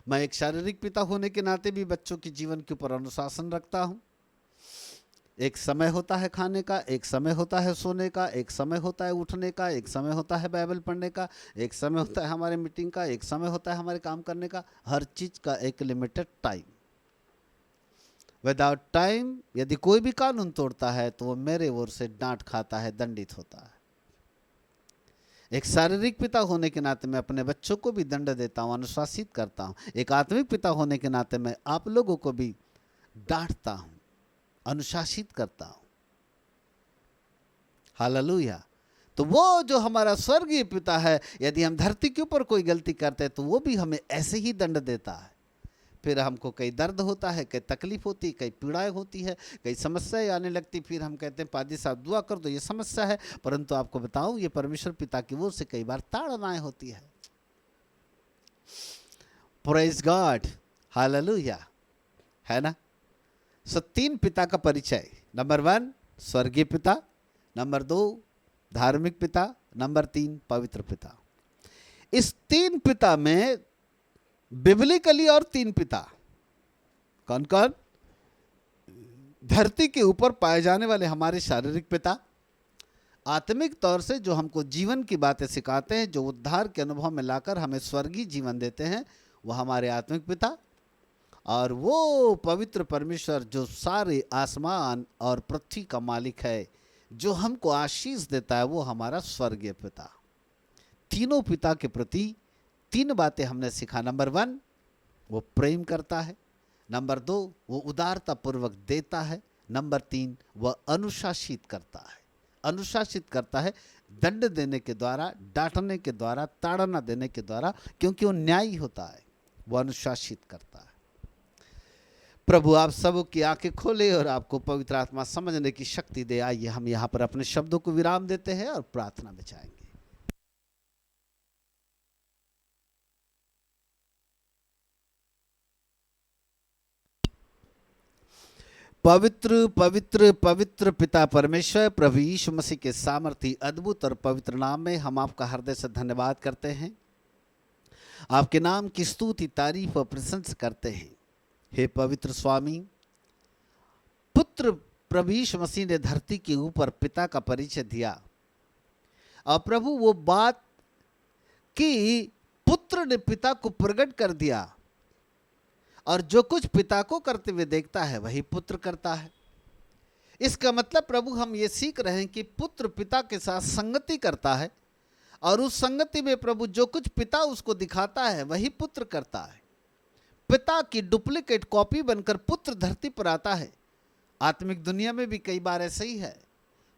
Speaker 1: मैं एक शारीरिक पिता होने के नाते भी बच्चों के जीवन के ऊपर अनुशासन रखता हूँ। एक समय होता है खाने का, एक समय होता है सोने का, एक समय होता है उठने का, एक समय होता है बाइबल पढ़ने का, एक समय होता है हमारे मीटिंग का, एक समय होता है हमारे काम करने का। हर चीज़ का एक लिमिटेड टाइम। विदाउट टाइम यदि कोई भी कानून तोड़ता है तो वो मेरे ओर से डांट खाता है, दंडित होता है। एक शारीरिक पिता होने के नाते मैं अपने बच्चों को भी दंड देता हूँ, अनुशासित करता हूँ। एक आत्मिक पिता होने के नाते मैं आप लोगों को भी डांटता हूँ, अनुशासित करता हूं। हालेलुया। तो वो जो हमारा स्वर्गीय पिता है, यदि हम धरती के ऊपर कोई गलती करते हैं तो वो भी हमें ऐसे ही दंड देता है। फिर हमको कई दर्द होता है, कई तकलीफ होती है, कई पीड़ाएं होती है, कई समस्याएं आने लगती। फिर हम कहते हैं पादी साहब दुआ कर दो, ये समस्या है। परंतु आपको बताऊं, ये परमेश्वर पिता की ओर से कई बार ताड़नाएं होती है। प्रेज गॉड, हालेलुया, है ना। सो 3 पिता का परिचय। नंबर 1 स्वर्गीय पिता, नंबर 2 धार्मिक पिता, नंबर 3 पवित्र पिता। इस 3 पिता में बिब्लिकली और 3 पिता कौन कौन? धरती के ऊपर पाए जाने वाले हमारे शारीरिक पिता, आत्मिक तौर से जो हमको जीवन की बातें सिखाते हैं, जो उद्धार के अनुभव में लाकर हमें स्वर्गीय जीवन देते हैं, वो हमारे आत्मिक पिता। और वो पवित्र परमेश्वर जो सारे आसमान और पृथ्वी का मालिक है, जो हमको आशीष देता है, वो हमारा स्वर्गीय पिता। तीनों पिता के प्रति 3 बातें हमने सीखा। नंबर 1 वो प्रेम करता है, नंबर 2 वो उदारता पूर्वक देता है, नंबर 3 वह अनुशासित करता है। अनुशासित करता है दंड देने के द्वारा, डांटने के द्वारा, ताड़ना देने के द्वारा, क्योंकि वो न्यायी होता है, वो अनुशासित करता है। प्रभु आप सब की आंखें खोले और आपको पवित्र आत्मा समझने की शक्ति दे। आइए हम यहाँ पर अपने शब्दों को विराम देते हैं और प्रार्थना में जाएंगे। पवित्र पवित्र पवित्र पिता परमेश्वर, प्रभु यीशु मसीह के सामर्थी अद्भुत और पवित्र नाम में हम आपका हृदय से धन्यवाद करते हैं, आपके नाम की स्तुति, तारीफ और प्रशंसा करते हैं। हे पवित्र स्वामी, पुत्र प्रभु यीशु मसीह ने धरती के ऊपर पिता का परिचय दिया, और प्रभु वो बात कि पुत्र ने पिता को प्रकट कर दिया, और जो कुछ पिता को करते हुए देखता है वही पुत्र करता है। इसका मतलब प्रभु हम ये सीख रहे हैं कि पुत्र पिता के साथ संगति करता है और उस संगति में प्रभु जो कुछ पिता उसको दिखाता है वही पुत्र करता है। पिता की डुप्लीकेट कॉपी बनकर पुत्र धरती पर आता है। आत्मिक दुनिया में भी कई बार ऐसा ही है,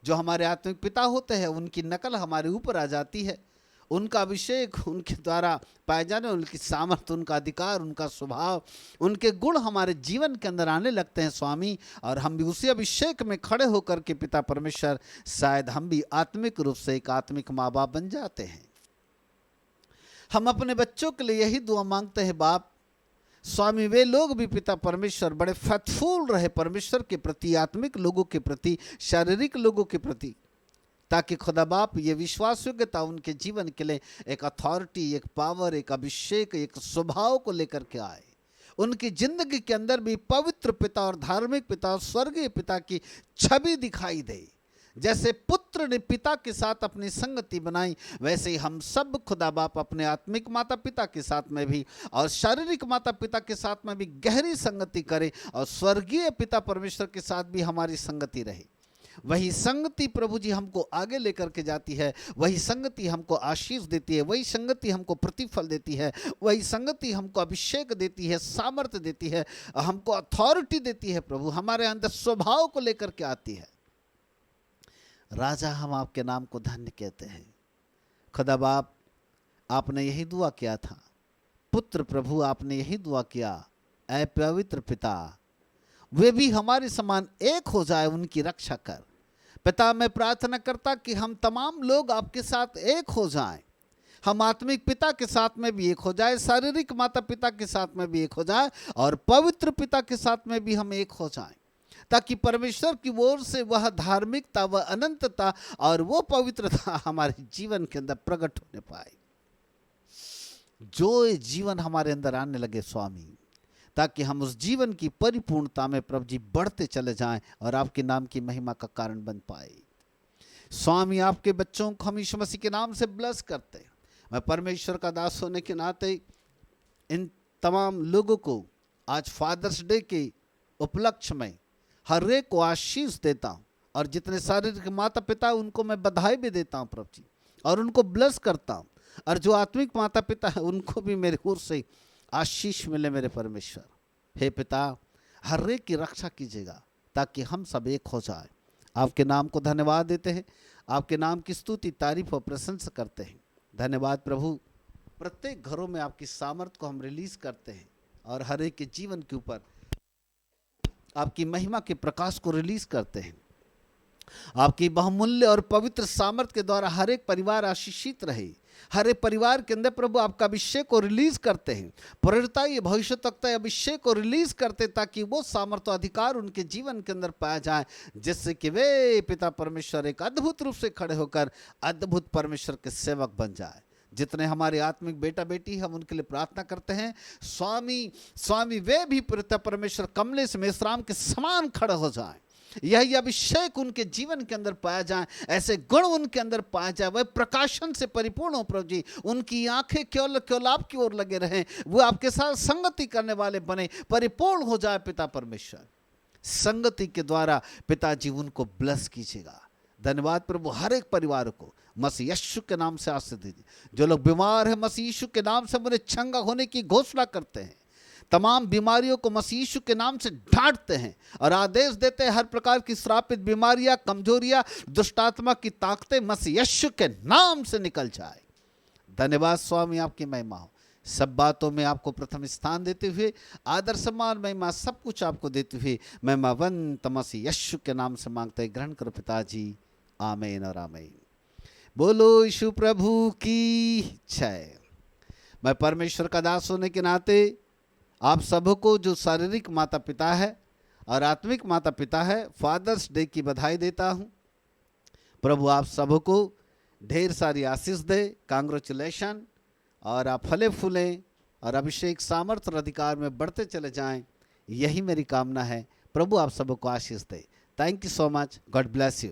Speaker 1: जो हमारे आत्मिक पिता होते हैं उनकी नकल हमारे ऊपर आ जाती है। उनका अभिषेक, उनके द्वारा पाए जाने, उनकी सामर्थ्य, उनका अधिकार, उनका स्वभाव, उनके गुण हमारे जीवन के अंदर आने लगते हैं स्वामी, और हम भी उसी अभिषेक में खड़े होकर के पिता परमेश्वर शायद हम भी आत्मिक रूप से एक आत्मिक माँ बाप बन जाते हैं। हम अपने बच्चों के लिए यही दुआ मांगते हैं, बाप स्वामी वे लोग भी पिता परमेश्वर बड़े फेथफुल रहे परमेश्वर के प्रति, आत्मिक लोगों के प्रति, शारीरिक लोगों के प्रति, ताकि खुदा बाप ये विश्वास योग्यता उनके जीवन के लिए एक अथॉरिटी, एक पावर, एक अभिषेक, एक स्वभाव को लेकर के आए। उनकी जिंदगी के अंदर भी पवित्र पिता और धार्मिक पिता और स्वर्गीय पिता की छवि दिखाई दे। जैसे पुत्र ने पिता के साथ अपनी संगति बनाई, वैसे ही हम सब खुदा बाप अपने आत्मिक माता पिता के साथ में भी और शारीरिक माता पिता के साथ में भी गहरी संगति करें, और स्वर्गीय पिता परमेश्वर के साथ भी हमारी संगति रहे। वही संगति प्रभु जी हमको आगे लेकर के जाती है, वही संगति हमको आशीष देती है, वही संगति हमको प्रतिफल देती है, वही संगति हमको अभिषेक देती है, सामर्थ्य देती है, हमको अथॉरिटी देती है। प्रभु हमारे अंदर स्वभाव को लेकर के आती है। राजा हम आपके नाम को धन्य कहते हैं। खुदा बाप आपने यही दुआ किया था, पुत्र प्रभु आपने यही दुआ किया, ऐ पवित्र पिता वे भी हमारे समान एक हो जाए, उनकी रक्षा कर। पिता मैं प्रार्थना करता कि हम तमाम लोग आपके साथ एक हो जाएं, हम आत्मिक पिता के साथ में भी एक हो जाए, शारीरिक माता पिता के साथ में भी एक हो जाए, और पवित्र पिता के साथ में भी हम एक हो जाएं, ताकि परमेश्वर की ओर से वह धार्मिकता, वह अनंतता और वो पवित्रता हमारे जीवन के अंदर प्रकट होने पाए। जो जीवन हमारे अंदर आने लगे स्वामी, ताकि हम उस जीवन की परिपूर्णता में प्रभु जी बढ़ते चले जाएं और आपके नाम की महिमा का कारण बन पाए। स्वामी आपके बच्चों को हम यीशु मसीह के नाम से ब्लेस करते हैं। मैं परमेश्वर का दास होने के नाते इन तमाम लोगों को आज फादर्स डे के उपलक्ष्य में हर एक को आशीष देता हूँ, और जितने शारीरिक माता पिता उनको मैं बधाई भी देता हूँ प्रभु जी, और उनको ब्लेस करता हूँ। और जो आत्मिक माता पिता है उनको भी मेरे ओर से आशीष मिले मेरे परमेश्वर। हे पिता हर एक की रक्षा कीजिएगा, ताकि हम सब एक हो जाए। आपके नाम को धन्यवाद देते हैं, आपके नाम की स्तुति, तारीफ और प्रशंसा करते हैं। धन्यवाद प्रभु। प्रत्येक घरों में आपकी सामर्थ को हम रिलीज करते हैं, और हर एक के जीवन के ऊपर आपकी महिमा के प्रकाश को रिलीज करते हैं। आपकी बहुमूल्य और पवित्र सामर्थ के द्वारा हर एक परिवार आशीषित रहे। हर एक परिवार के अंदर प्रभु आपका अभिषेक को रिलीज करते हैं, प्रेरिता ये भविष्यवक्ता अभिषेक को रिलीज करते, ताकि वो सामर्थ्य अधिकार उनके जीवन के अंदर पाया जाए, जिससे कि वे पिता परमेश्वर एक अद्भुत रूप से खड़े होकर अद्भुत परमेश्वर के सेवक बन जाए। जितने हमारे आत्मिक बेटा बेटी हम उनके लिए प्रार्थना करते हैं स्वामी वे भी पिता परमेश्वर कमले से मेसराम के समान खड़े हो जाए। यही अभिषेक उनके जीवन के अंदर पाया जाए, ऐसे गुण उनके अंदर पाया जाए, वह प्रकाशन से परिपूर्ण हो प्रभु जी। उनकी आंखें केवल आपकी ओर लगे रहें, वो आपके साथ संगति करने वाले बने, परिपूर्ण हो जाए पिता परमेश्वर। संगति के द्वारा पिताजी उनको ब्लेस कीजिएगा। धन्यवाद प्रभु। हर एक परिवार को मसीह यीशु के नाम से आशीष दीजिए। जो लोग बीमार हैं मसीह यीशु के नाम से मुझे चंगा होने की घोषणा करते हैं। तमाम बीमारियों को मसीह यीशु के नाम से डांटते हैं और आदेश देते हैं, हर प्रकार की श्रापित बीमारियां, कमजोरियां, दुष्टात्मा की ताकतें मसीह यीशु के नाम से निकल जाए। धन्यवाद स्वामी, आपकी महिमा हो। सब बातों में आपको प्रथम स्थान देते हुए, आदर सम्मान महिमा सब कुछ आपको देते हुए, महिमावंत मसीह यीशु के नाम से मांगते हैं। ग्रहण करो पिताजी, आमीन और आमीन। बोलो यीशु प्रभु की जय। मैं परमेश्वर का दास होने के नाते आप सबको जो शारीरिक माता पिता है और आत्मिक माता पिता है, फादर्स डे की बधाई देता हूँ। प्रभु आप सबको ढेर सारी आशीष दे, कांग्रेचुलेशन, और आप फले फूलें और अभिषेक सामर्थ्य और अधिकार में बढ़ते चले जाएं, यही मेरी कामना है। प्रभु आप सबको आशीष दे। Thank you so much. God bless you.